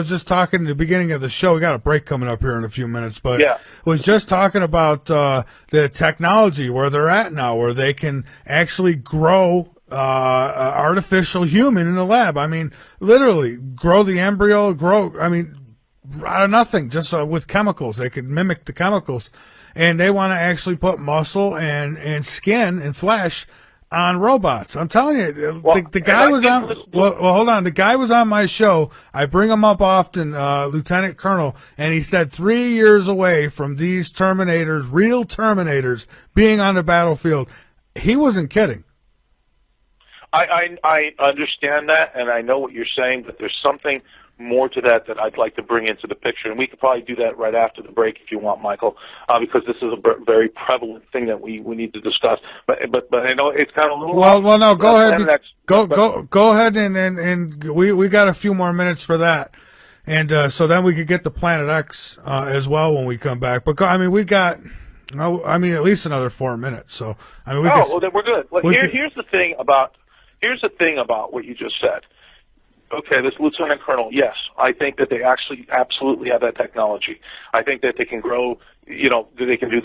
just talking at the beginning of the show. We got a break coming up here in a few minutes, but was just talking about the technology where they're at now, where they can actually grow artificial human in the lab. I mean, literally grow the embryo, out of nothing, just with chemicals. They could mimic the chemicals. And they want to actually put muscle and skin and flesh on robots. I'm telling you, the guy was on. Well, hold on. The guy was on my show. I bring him up often, Lieutenant Colonel, and he said 3 years away from these Terminators, real Terminators, being on the battlefield. He wasn't kidding. I understand that, and I know what you're saying, but there's something more to that I'd like to bring into the picture, and we could probably do that right after the break if you want, Michael, because this is a very prevalent thing that we need to discuss. But I know it's kind of a little. Well, no, go ahead. Go ahead, and we got a few more minutes for that, and so then we could get to Planet X as well when we come back. But we got. at least another 4 minutes. So well, then we're good. Well, here's the thing about what you just said. Okay, this Lieutenant Colonel, yes, I think that they actually absolutely have that technology. I think that they can grow, they can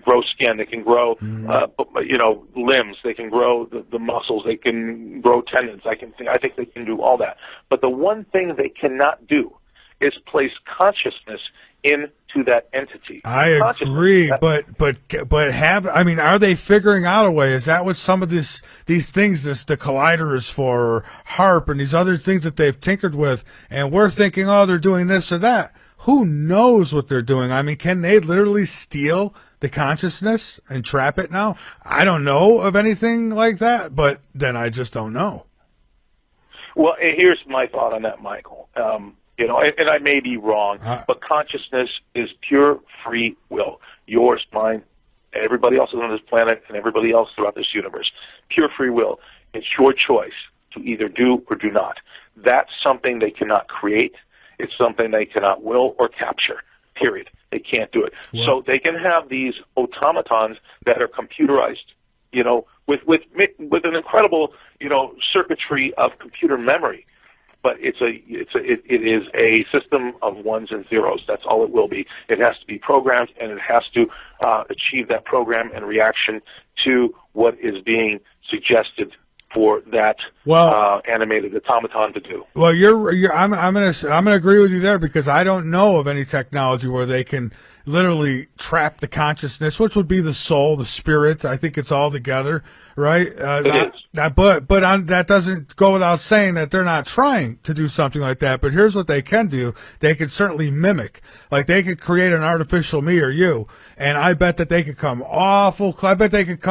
grow skin, they can grow, limbs, they can grow the muscles, they can grow tendons. I think they can do all that. But the one thing they cannot do is place consciousness into that entity. I agree, but are they figuring out a way? Is that what some of these things, the collider is for, or HARP and these other things that they've tinkered with, and we're thinking, they're doing this or that. Who knows what they're doing? Can they literally steal the consciousness and trap it now? I don't know of anything like that, but then I just don't know. Well, here's my thought on that, Michael. And I may be wrong, but consciousness is pure free will. Yours, mine, everybody else on this planet, and everybody else throughout this universe. Pure free will. It's your choice to either do or do not. That's something they cannot create. It's something they cannot will or capture, period. They can't do it. Wow. So they can have these automatons that are computerized, with an incredible, circuitry of computer memory. But it is a system of ones and zeros. That's all it will be. It has to be programmed, and it has to achieve that program and reaction to what is being suggested for that animated automaton to do. Well, I'm gonna agree with you there, because I don't know of any technology where they can literally trap the consciousness, which would be the soul, the spirit. I think it's all together, right? It is. That doesn't go without saying that they're not trying to do something like that. But here's what they can do. They can certainly mimic. Like, they could create an artificial me or you, and I bet that they could come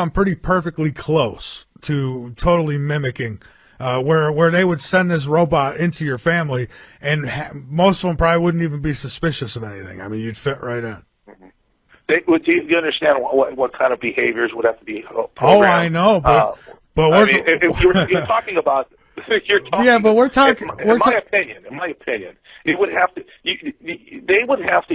pretty perfectly close to totally mimicking, where they would send this robot into your family, and most of them probably wouldn't even be suspicious of anything. You'd fit right in. Mm-hmm. Do you understand what kind of behaviors would have to be programmed? Oh, I know, but if you're talking about, yeah, but we're talking. In my opinion, it would have to. They would have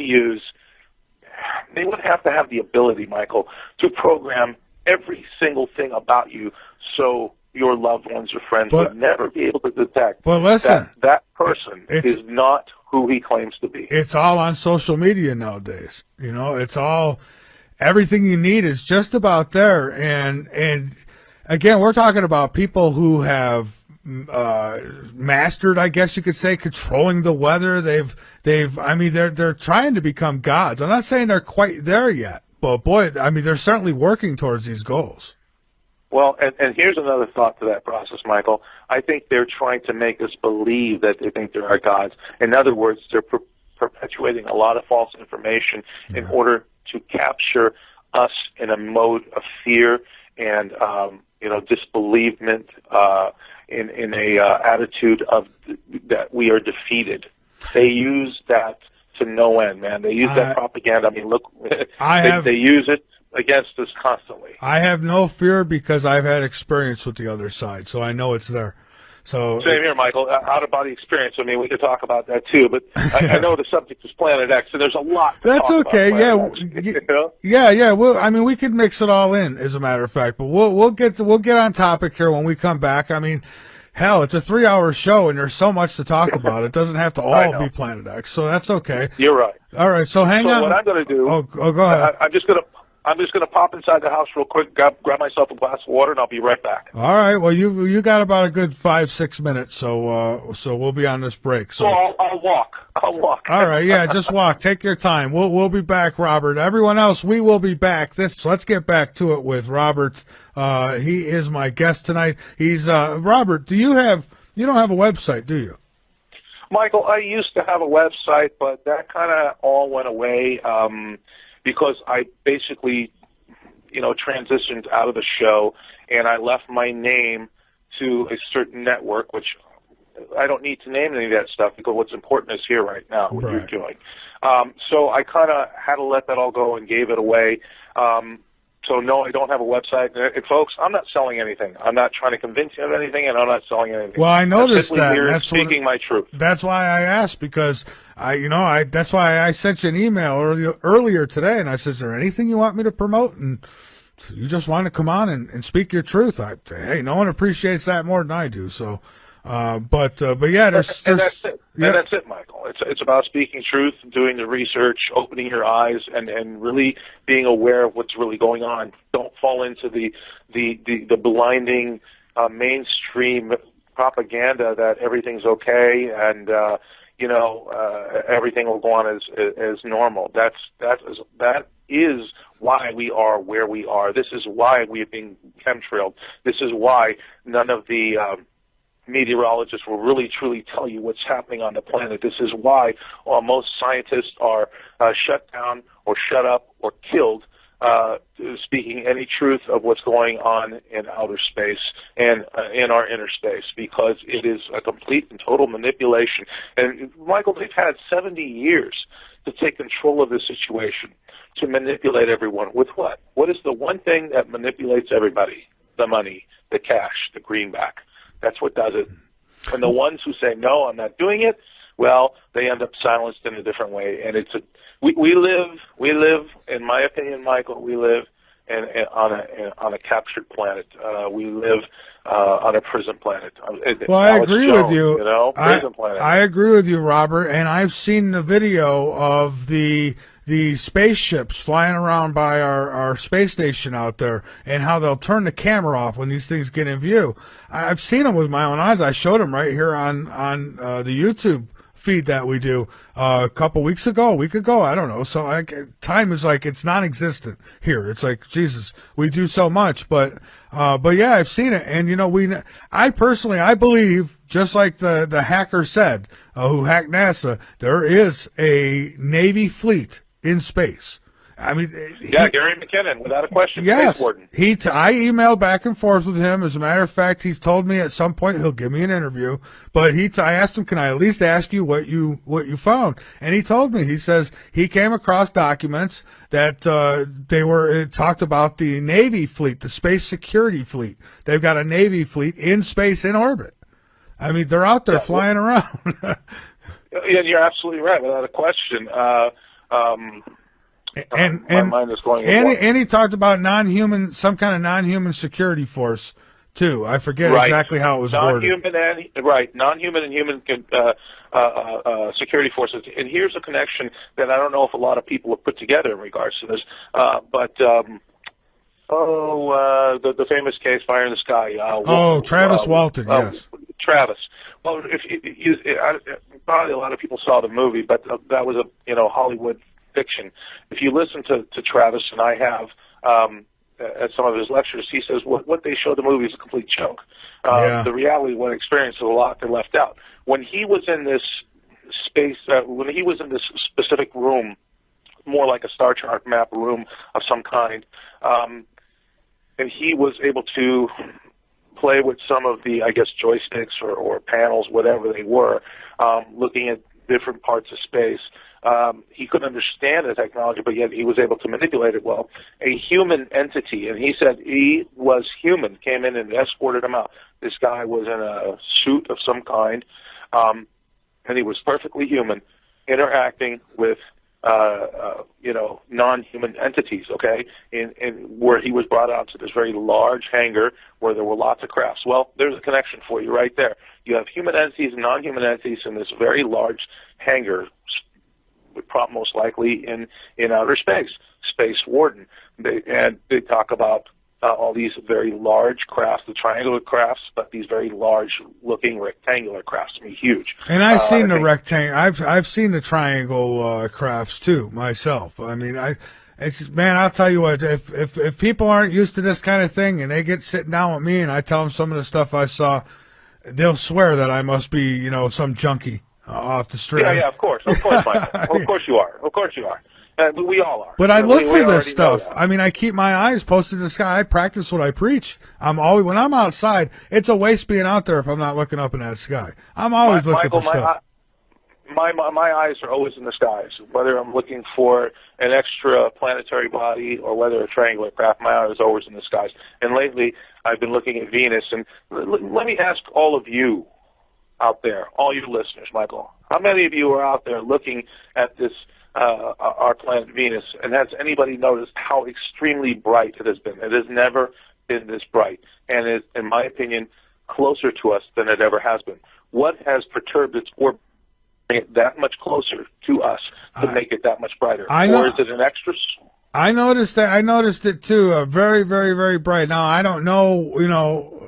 to have the ability, Michael, to program every single thing about you, so your loved ones or friends would never be able to detect that person is not who he claims to be. It's all on social media nowadays. You know, it's all, everything you need is just about there. And again, we're talking about people who have mastered, I guess you could say, controlling the weather. They're trying to become gods. I'm not saying they're quite there yet, but boy, I mean, they're certainly working towards these goals. Well, and here's another thought to that process, Michael. I think they're trying to make us believe that they think there are gods. In other words, they're perpetuating a lot of false information in order to capture us in a mode of fear and disbelievement, in a attitude of that we are defeated. They use that to no end, man. They use that propaganda. I mean, look, they use it against us constantly. I have no fear because I've had experience with the other side, so I know it's there. So same here, Michael. Out-of-body experience. I mean, we could talk about that too, but I know the subject is Planet X, and there's a lot. That's okay. About Planet X, you know? Yeah. Well, I mean, we could mix it all in, as a matter of fact. But we'll get on topic here when we come back. I mean, hell, it's a 3-hour show, and there's so much to talk about. It doesn't have to all be Planet X, so that's okay. You're right. All right, so hang on. So what I'm going to do? Oh, go ahead. I'm just gonna pop inside the house real quick, grab myself a glass of water, and I'll be right back. All right. Well, you got about a good 5-6 minutes, so we'll be on this break. So I'll walk. All right. Yeah, just walk. Take your time. We'll be back, Robert. Everyone else, we will be back. Let's get back to it with Robert. He is my guest tonight. He's Robert. You don't have a website, do you? Michael, I used to have a website, but that kind of all went away. Because I basically, transitioned out of the show, and I left my name to a certain network, which I don't need to name any of that stuff because what's important is here right now, what you're doing. So I kind of had to let that all go and gave it away. So no, I don't have a website. And folks, I'm not selling anything. I'm not trying to convince you of anything, and I'm not selling anything. Well, I noticed that. That's speaking my truth. That's why I asked, because that's why I sent you an email earlier today, and I said, "Is there anything you want me to promote?" And you just want to come on and speak your truth. Hey, no one appreciates that more than I do. So, but yeah, there's and that's it. Yeah. And that's it, Michael. It's about speaking truth, doing the research, opening your eyes, and really being aware of what's really going on. Don't fall into the blinding mainstream propaganda that everything's okay and everything will go on as normal. That is why we are where we are. This is why we've been chemtrailed. This is why none of the meteorologists will really truly tell you what's happening on the planet. This is why most scientists are shut down or shut up or killed speaking any truth of what's going on in outer space and in our inner space, because it is a complete and total manipulation. And Michael, they've had 70 years to take control of the situation, to manipulate everyone with what? What is the one thing that manipulates everybody? The money, the cash, the greenback. That's what does it. And the ones who say, no, I'm not doing it, well, they end up silenced in a different way. And we live, in my opinion, Michael, we live on a captured planet. We live on a prison planet. Well, I agree with you. Prison planet. I agree with you, Robert. And I've seen the video of the spaceships flying around by our space station out there, and how they'll turn the camera off when these things get in view. I've seen them with my own eyes. I showed them right here on the YouTube feed that we do a week ago, I don't know. So time is like, it's non-existent here. It's like, Jesus, we do so much, but yeah, I've seen it. And I personally believe, just like the hacker said, who hacked NASA, there is a Navy fleet in space. I mean, Gary McKinnon, without a question. Yes, Space warden. I emailed back and forth with him. As a matter of fact, he's told me at some point he'll give me an interview. But I asked him, can I at least ask you what you found? And he told me. He says he came across documents that it talked about the Navy fleet, the space security fleet. They've got a Navy fleet in space, in orbit. I mean, they're out there flying around. Yeah, you're absolutely right, without a question. My mind is going. And he talked about some kind of non-human security force too. I forget Right. exactly how it was worded. Non-human and human security forces. And here's a connection that I don't know if a lot of people have put together in regards to this, the famous case, Fire in the Sky. Travis Walton, yes. Travis. Well, probably a lot of people saw the movie, but that was a Hollywood fiction. If you listen to Travis, and I have at some of his lectures, he says what they show the movie is a complete joke. The reality, what experience is a lot they left out. When he was in this space, when he was in this specific room, more like a Star Trek map room of some kind, and he was able to play with some of the, I guess, joysticks or panels, whatever they were, looking at different parts of space. He couldn't understand the technology, but yet he was able to manipulate it well. A human entity, and he said he was human, came in and escorted him out. This guy was in a suit of some kind, and he was perfectly human, interacting with non-human entities, okay, and where he was brought out to this very large hangar where there were lots of crafts. Well, there's a connection for you right there. You have human entities and non-human entities in this very large hangar, most likely in outer space. Space Warden. They talk about all these very large crafts, the triangular crafts, but these very large-looking rectangular crafts. I mean, huge. And I've seen the rectangle. I've seen the triangle crafts too myself. I mean, I'll tell you what. If people aren't used to this kind of thing and they get sitting down with me and I tell them some of the stuff I saw, they'll swear that I must be, some junkie off the street. Yeah, of course, Michael. Of course you are. We all are. But I look for this stuff. I mean, I keep my eyes posted to the sky. I practice what I preach. When I'm outside, it's a waste being out there if I'm not looking up in that sky. I'm always looking for stuff. My eyes are always in the skies, whether I'm looking for an extra planetary body or whether a triangular craft. My eyes are always in the skies. And lately, I've been looking at Venus. And let me ask all of you out there, all you listeners, Michael, how many of you are out there looking at this, our planet Venus, and has anybody noticed how extremely bright it has been? It has never been this bright, and is, in my opinion, closer to us than it ever has been. What has perturbed its orbit to make it that much closer to us to make it that much brighter? Or is it an extra? I noticed that. I noticed it too. Very, very, very bright. Now I don't know.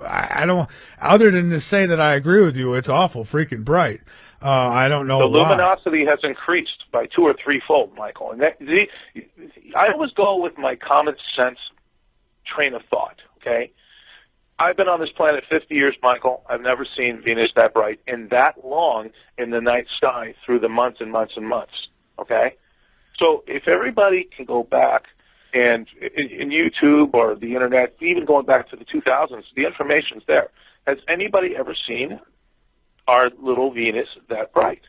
I don't. Other than to say that I agree with you, it's awful freaking bright. I don't know. The luminosity has increased by 2 or 3-fold, Michael. And I always go with my common sense train of thought. Okay, I've been on this planet 50 years, Michael. I've never seen Venus that bright and that long in the night sky through the months and months and months. Okay. So if everybody can go back and in YouTube or the internet, even going back to the 2000s, the information's there. Has anybody ever seen our little Venus that bright?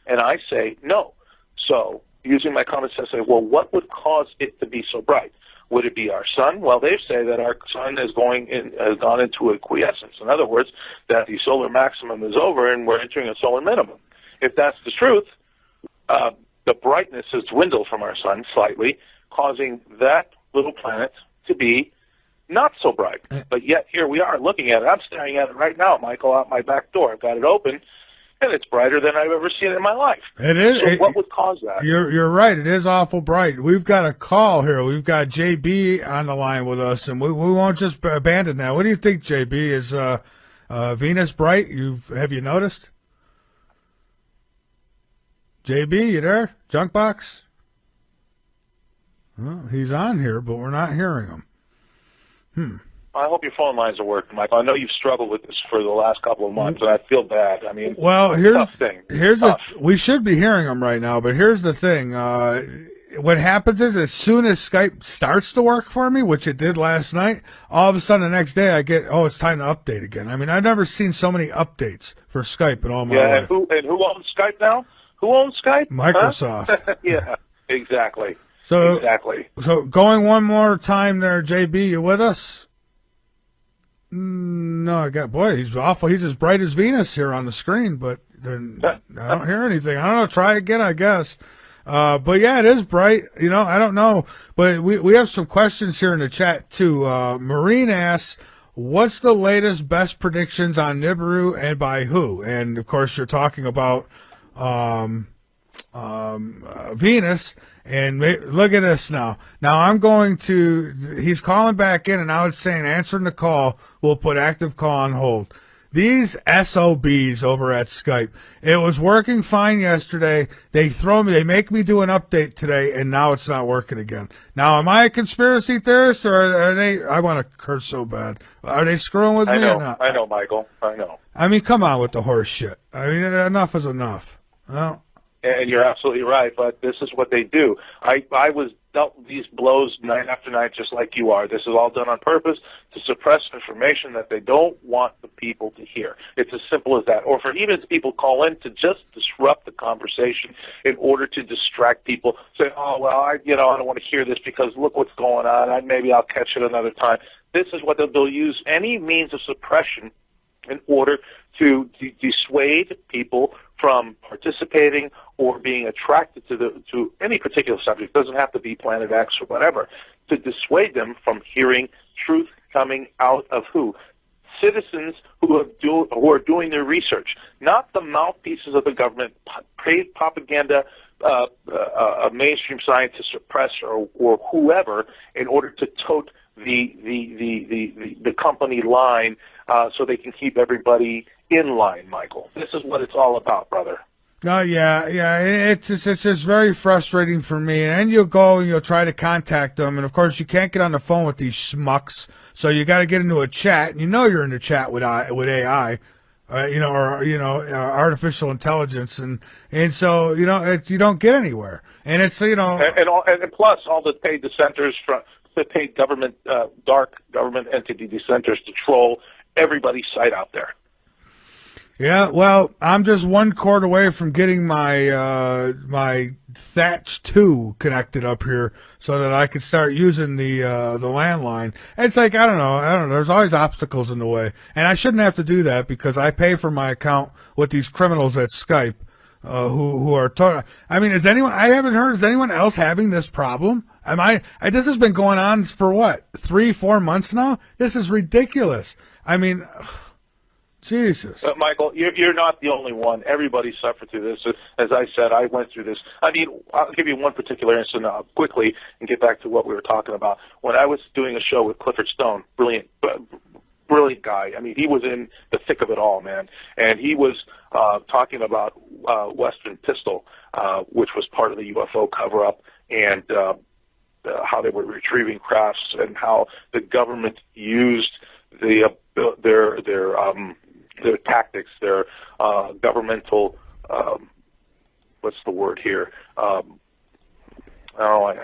And I say no. So using my common sense, I say, well, what would cause it to be so bright? Would it be our sun? Well, they say that our sun has gone into quiescence. In other words, that the solar maximum is over and we're entering a solar minimum. If that's the truth, the brightness has dwindled from our sun slightly, causing that little planet to be not so bright. But yet here we are looking at it. I'm staring at it right now, Michael, out my back door. I've got it open, and it's brighter than I've ever seen it in my life. It is. So what would cause that? You're right. It is awful bright. We've got a call here. We've got JB on the line with us, and we won't just abandon that. What do you think, JB? Is Venus bright? Have you noticed? JB, you there? Junk box? Well, he's on here, but we're not hearing him. I hope your phone lines are working, Michael. I know you've struggled with this for the last couple of months, and I feel bad. I mean, well, here's we should be hearing him right now, but here's the thing. What happens is, as soon as Skype starts to work for me, which it did last night, all of a sudden the next day I get, it's time to update again. I mean, I've never seen so many updates for Skype in all my life. And who owns Skype now? Who owns Skype? Microsoft. Huh? Yeah, exactly. So going one more time there, JB, you with us? No, he's awful. He's as bright as Venus here on the screen, but I don't hear anything. I don't know. Try again, I guess. But yeah, it is bright. I don't know. But we have some questions here in the chat too. Maureen asks, what's the latest best predictions on Nibiru and by who? And of course, you're talking about Venus. And look at this now. Now I'm going to. He's calling back in, and I was saying answering the call. We'll put active call on hold. These SOBs over at Skype. It was working fine yesterday. They make me do an update today, and now it's not working again. Now, am I a conspiracy theorist, or are they? I want to curse so bad. Are they screwing with me or not? I know, Michael. I know. I mean, come on with the horse shit. I mean, enough is enough. Well, and you're absolutely right, but this is what they do. I was dealt these blows night after night just like you are. This is all done on purpose to suppress information that they don't want the people to hear. It's as simple as that. Or for even if people call in to just disrupt the conversation in order to distract people, say, oh, well, I don't want to hear this because look what's going on. Maybe I'll catch it another time. This is what they'll use any means of suppression in order to dissuade people from participating or being attracted to any particular subject. It doesn't have to be Planet X or whatever, to dissuade them from hearing truth coming out of who? Citizens who are doing their research, not the mouthpieces of the government, paid propaganda, mainstream scientists or press or whoever, in order to tote the company line so they can keep everybody in line, Michael. This is what it's all about, brother. Yeah. It's just very frustrating for me. And you'll go and you'll try to contact them, and of course you can't get on the phone with these schmucks. So you got to get into a chat, and you're in a chat with AI, artificial intelligence, and so you don't get anywhere. And it's and plus all the paid dissenters from the paid government, dark government entity dissenters to troll everybody's site out there. Yeah, well, I'm just one cord away from getting my my Thatch 2 connected up here so that I could start using the landline. And it's like I don't know. There's always obstacles in the way, and I shouldn't have to do that because I pay for my account with these criminals at Skype who are. I mean, is anyone else having this problem? This has been going on for what 3-4 months now. This is ridiculous. I mean. Jesus. Michael, you're not the only one. Everybody suffered through this. As I said, I went through this. I mean, I'll give you one particular incident quickly and get back to what we were talking about. When I was doing a show with Clifford Stone, brilliant guy. I mean, he was in the thick of it all, man. And he was talking about Western Pistol, which was part of the UFO cover-up, and how they were retrieving crafts and how the government used their tactics, their governmental, what's the word here? I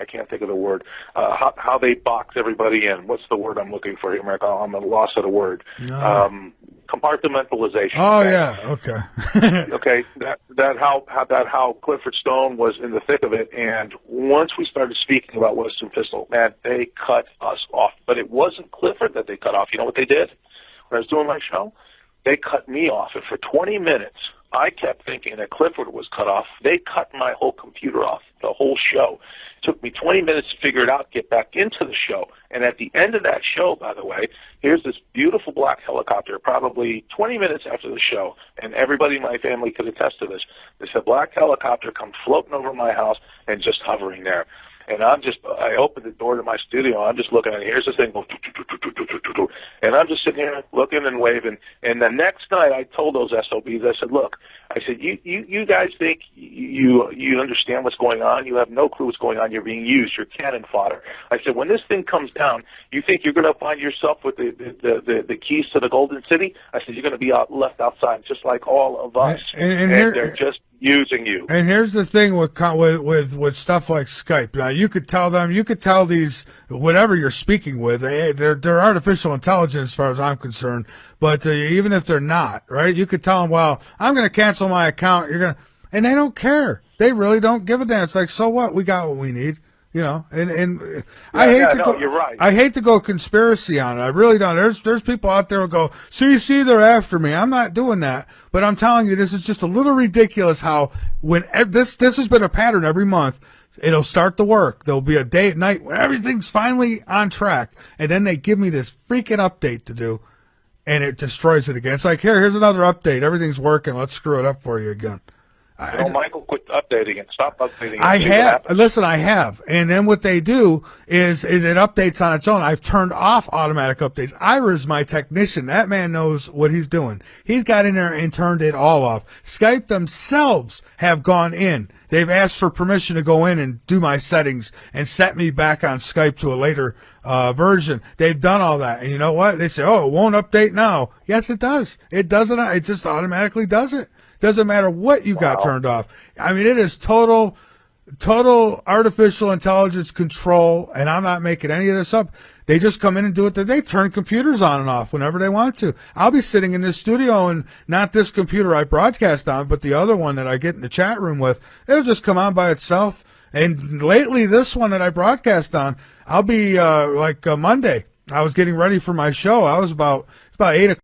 can't think of the word. How they box everybody in. What's the word I'm looking for here, America? I'm at a loss of the word. No. Compartmentalization. Oh, okay? Yeah, okay. Okay, how Clifford Stone was in the thick of it, and once we started speaking about Western Pistol, man, they cut us off. But it wasn't Clifford that they cut off. You know what they did? When I was doing my show, they cut me off, and for 20 minutes, I kept thinking that Clifford was cut off. They cut my whole computer off, the whole show. It took me 20 minutes to figure it out, get back into the show. And at the end of that show, by the way, here's this beautiful black helicopter, probably 20 minutes after the show, and everybody in my family could attest to this. There's a black helicopter come floating over my house and just hovering there. And I opened the door to my studio. I'm just looking at it. Here's this thing going, and I'm just sitting here looking and waving. And the next night, I told those SOBs, I said, look, I said, you guys think you understand what's going on? You have no clue what's going on. You're being used. You're cannon fodder. I said, when this thing comes down, you think you're going to find yourself with the keys to the Golden City? I said, you're going to be left outside just like all of us. And they're just using you. And here's the thing with stuff like Skype. Now you could tell these whatever you're speaking with, they're artificial intelligence as far as I'm concerned. But even if they're not, right? You could tell them, well, I'm going to cancel my account. And they don't care. They really don't give a damn. It's like, so what? We got what we need. And I hate to go. You're right. I hate to go conspiracy on it. I really don't. There's people out there who go, see, they're after me. I'm not doing that. But I'm telling you, this is just a little ridiculous. How when this has been a pattern every month. It'll start to work. There'll be a day at night when everything's finally on track, and then they give me this freaking update to do, and it destroys it again. It's like, here's another update. Everything's working. Let's screw it up for you again. Michael, quit updating it. Stop updating it. I have. Listen, I have. And then what they do is it updates on its own. I've turned off automatic updates. Ira's my technician. That man knows what he's doing. He's got in there and turned it all off. Skype themselves have gone in. They've asked for permission to go in and do my settings and set me back on Skype to a later version. They've done all that. And you know what? They say, oh, it won't update now. Yes, it does. It doesn't. It just automatically does it. Doesn't matter what you got turned off. I mean, it is total artificial intelligence control, and I'm not making any of this up. They just come in and do it. They turn computers on and off whenever they want to. I'll be sitting in this studio, and not this computer I broadcast on, but the other one that I get in the chat room with. It'll just come on by itself. And lately, this one that I broadcast on, I'll be Monday. I was getting ready for my show. It's about 8 o'clock.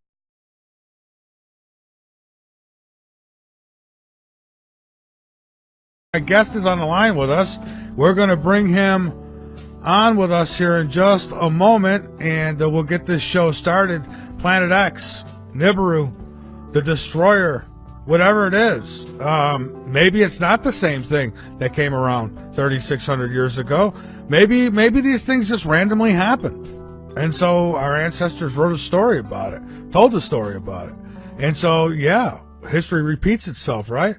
My guest is on the line with us. We're going to bring him on with us here in just a moment, and we'll get this show started. Planet X, Nibiru, the Destroyer, whatever it is. Maybe it's not the same thing that came around 3,600 years ago. Maybe these things just randomly happened. And so our ancestors wrote a story about it, told a story about it. And so, yeah, history repeats itself, right?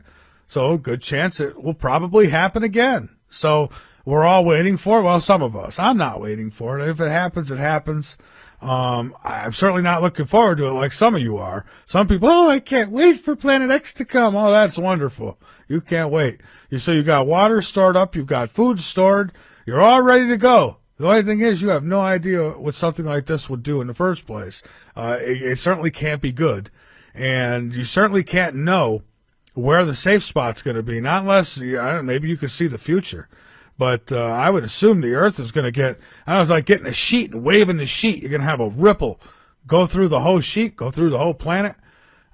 So good chance it will probably happen again. So we're all waiting for it. Well, some of us. I'm not waiting for it. If it happens, it happens. I'm certainly not looking forward to it like some of you are. Some people, oh, I can't wait for Planet X to come. Oh, that's wonderful. You can't wait. So you got water stored up. You've got food stored. You're all ready to go. The only thing is you have no idea what something like this would do in the first place. It certainly can't be good. And you certainly can't know where the safe spot's going to be, not unless, maybe you could see the future. But I would assume the Earth is going to get, it's like getting a sheet and waving the sheet. You're going to have a ripple go through the whole sheet, go through the whole planet.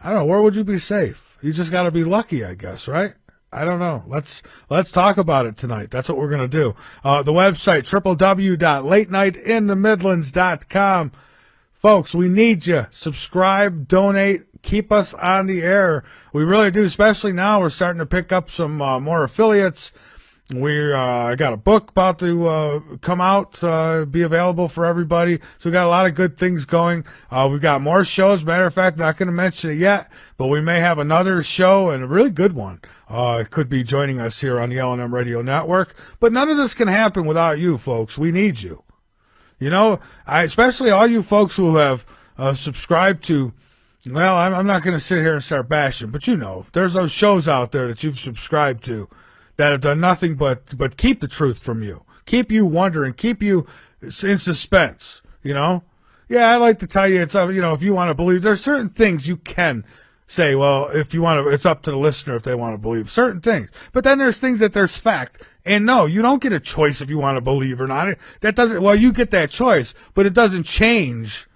I don't know, where would you be safe? You just got to be lucky, I guess, right? I don't know. Let's talk about it tonight. That's what we're going to do. The website, www.latenightinthe.midlands.com. Folks, we need you. Subscribe, donate, keep us on the air. We really do, especially now. We're starting to pick up some more affiliates. I got a book about to come out, be available for everybody. So we got a lot of good things going. We've got more shows. Matter of fact, not going to mention it yet, but we may have another show, and a really good one. Could be joining us here on the L&M Radio Network. But none of this can happen without you, folks. We need you. You know, especially all you folks who have subscribed to, well, I'm not going to sit here and start bashing, but you know, there's those shows out there that you've subscribed to that have done nothing but keep the truth from you, keep you wondering, keep you in suspense, you know? Yeah, I like to tell you, it's, if you want to believe, there's certain things you can say, well, if you want to, it's up to the listener if they want to believe certain things. But then there's things that there's fact. And no, you don't get a choice if you want to believe or not. That doesn't, well, you get that choice, but it doesn't change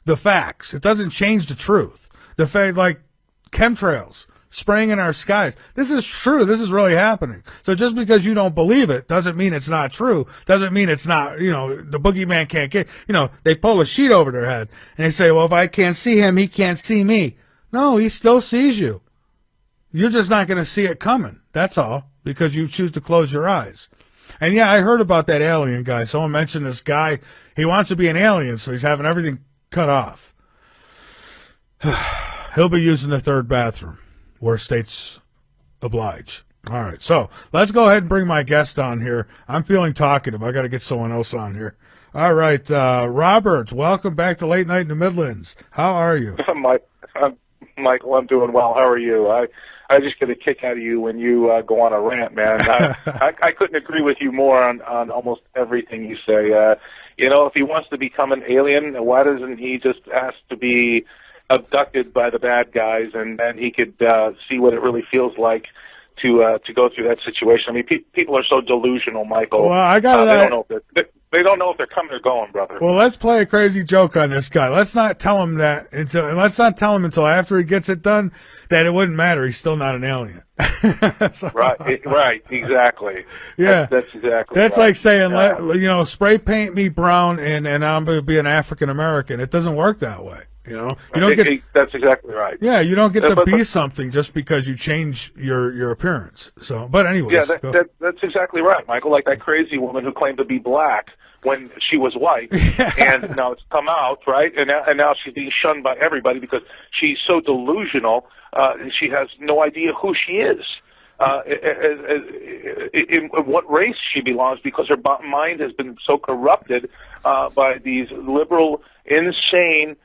the facts. It doesn't change the truth. The fact, like chemtrails spraying in our skies. This is true. This is really happening. So just because you don't believe it doesn't mean it's not true. Doesn't mean it's not, the boogeyman can't get, they pull a sheet over their head and they say, well, if I can't see him, he can't see me. No, he still sees you. You're just not going to see it coming. That's all, because you choose to close your eyes. And yeah, I heard about that alien guy. Someone mentioned this guy. He wants to be an alien, so he's having everything cut off. He'll be using the third bathroom where states oblige. All right, so let's go ahead and bring my guest on here. I'm feeling talkative. I got to get someone else on here. All right, Robert, welcome back to Late Night in the Midlands. How are you? Michael, I'm doing well. How are you? I just get a kick out of you when you go on a rant, man. I couldn't agree with you more on almost everything you say. If he wants to become an alien, why doesn't he just ask to be abducted by the bad guys, and then he could see what it really feels like to go through that situation. I mean, people are so delusional, Michael. Well, I got they don't know if they're coming or going, brother. Well, let's play a crazy joke on this guy. Let's not tell him that until after he gets it done that it wouldn't matter. He's still not an alien. So, Right, exactly. Yeah, that's exactly. That's right. like saying, spray paint me brown and I'm going to be an African American. It doesn't work that way. You don't get. That's exactly right. Yeah, you don't get to be something just because you change your appearance. So, but anyways, yeah, that's exactly right, Michael. Like that crazy woman who claimed to be black when she was white, and now it's come out, right? And now she's being shunned by everybody because she's so delusional. She has no idea who she is. In what race she belongs, because her mind has been so corrupted by these liberal, insane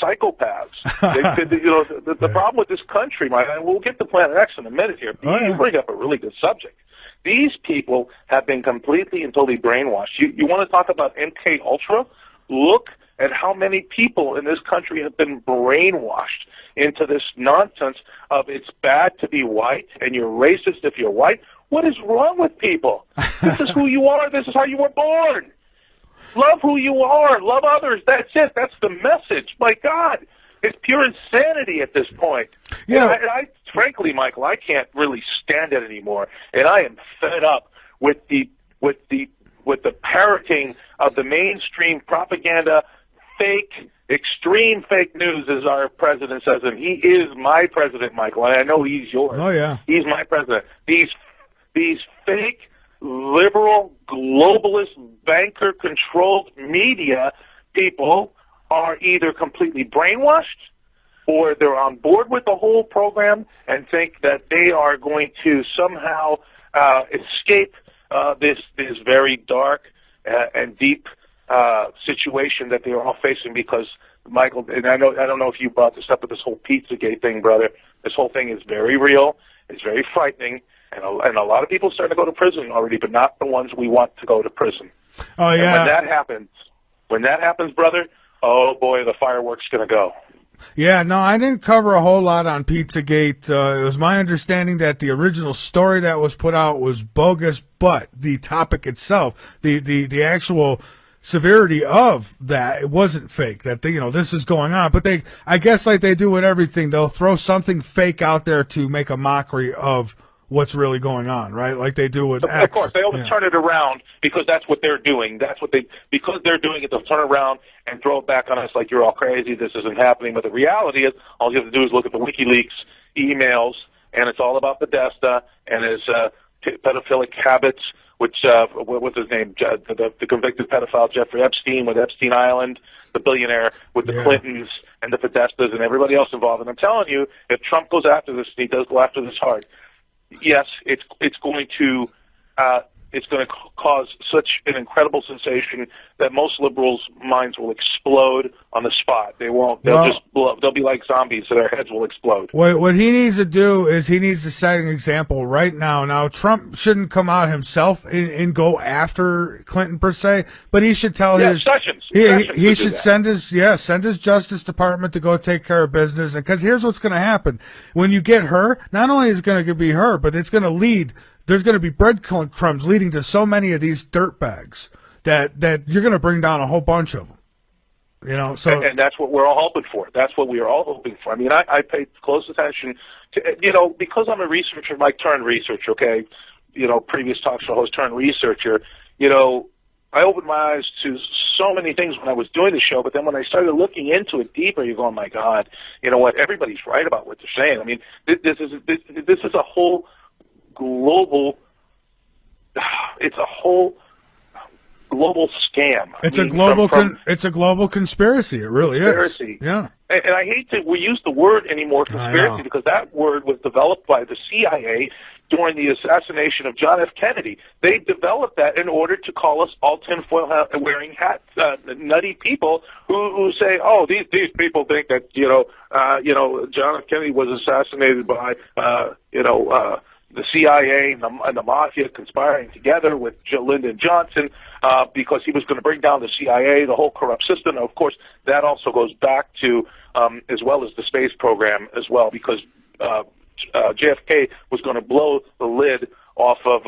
psychopaths. The problem with this country, and we'll get to Planet X in a minute here. You bring up a really good subject. These people have been completely and totally brainwashed. You want to talk about MK Ultra? Look at how many people in this country have been brainwashed into this nonsense of it's bad to be white and you're racist if you're white. What is wrong with people? This is who you are. This is how you were born. Love who you are. Love others. That's it. That's the message. My God, it's pure insanity at this point. Yeah. And I frankly, Michael, I can't really stand it anymore, and I am fed up with the parroting of the mainstream propaganda, extreme fake news, as our president says, and he is my president, Michael, and I know he's yours. Oh yeah, he's my president. These fake, liberal, globalist, banker-controlled media people are either completely brainwashed or they're on board with the whole program and think that they are going to somehow escape this very dark and deep situation that they are all facing. Because, Michael, and I don't know if you brought this up with this whole Pizzagate thing, brother. This whole thing is very real. It's very frightening. And a lot of people are starting to go to prison already, but not the ones we want to go to prison. Oh, yeah. And when that happens, brother, oh, boy, the fireworks going to go. Yeah, no, I didn't cover a whole lot on Pizzagate. It was my understanding that the original story that was put out was bogus, but the topic itself, the actual severity of that, it wasn't fake, that this is going on. But I guess like they do with everything, they'll throw something fake out there to make a mockery of what's really going on, right? Like they do with X. Of course, they always turn it around because that's what they're doing. Because they're doing it, they'll turn around and throw it back on us like you're all crazy, this isn't happening. But the reality is, all you have to do is look at the WikiLeaks emails, and it's all about Podesta and his pedophilic habits, which, what's his name, the convicted pedophile Jeffrey Epstein with Epstein Island, the billionaire with the Clintons and the Podestas and everybody else involved. And I'm telling you, if Trump goes after this, and he does go after this hard, yes, it's going to cause such an incredible sensation that most liberals' minds will explode on the spot. They won't. They'll be like zombies, so their heads will explode. What he needs to do is he needs to set an example right now. Now, Trump shouldn't come out himself and go after Clinton per se, but he should tell Sessions. He should send his Justice Department to go take care of business. Because here's what's going to happen: when you get her, not only is it going to be her, but it's going to lead. There's going to be breadcrumbs leading to so many of these dirtbags that you're going to bring down a whole bunch of them. So and that's what we're all hoping for. That's what we are all hoping for. I mean, I paid close attention to, because I'm a researcher, like turned researcher, okay? Previous talk show host turned researcher, I opened my eyes to so many things when I was doing the show, but then when I started looking into it deeper, you're going, my God, you know what? Everybody's right about what they're saying. I mean, this is a whole global. It's a whole global scam. It's a global conspiracy. It really is. Yeah. And I hate that we use the word anymore, conspiracy, because that word was developed by the CIA during the assassination of John F. Kennedy. They developed that in order to call us all tinfoil wearing hat nutty people who say, oh, these people think that John F. Kennedy was assassinated by the CIA and the mafia conspiring together with Lyndon Johnson because he was going to bring down the CIA, the whole corrupt system. Of course, that also goes back to, as well as the space program as well, because JFK was going to blow the lid off of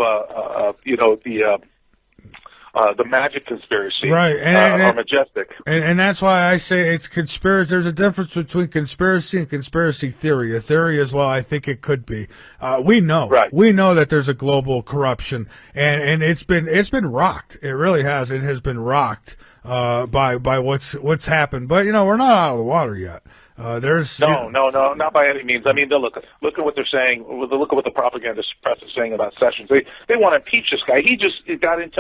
the magic conspiracy, right? or Majestic. And that's why I say it's conspiracy. There's a difference between conspiracy and conspiracy theory. A theory is, well, I think it could be. We know, Right. We know that there's a global corruption, and it's been rocked. It really has. It has been rocked by what's happened. But we're not out of the water yet. There's No, not by any means. I mean, look at what they're saying. Look at what the propaganda press is saying about Sessions. They want to impeach this guy. He just got into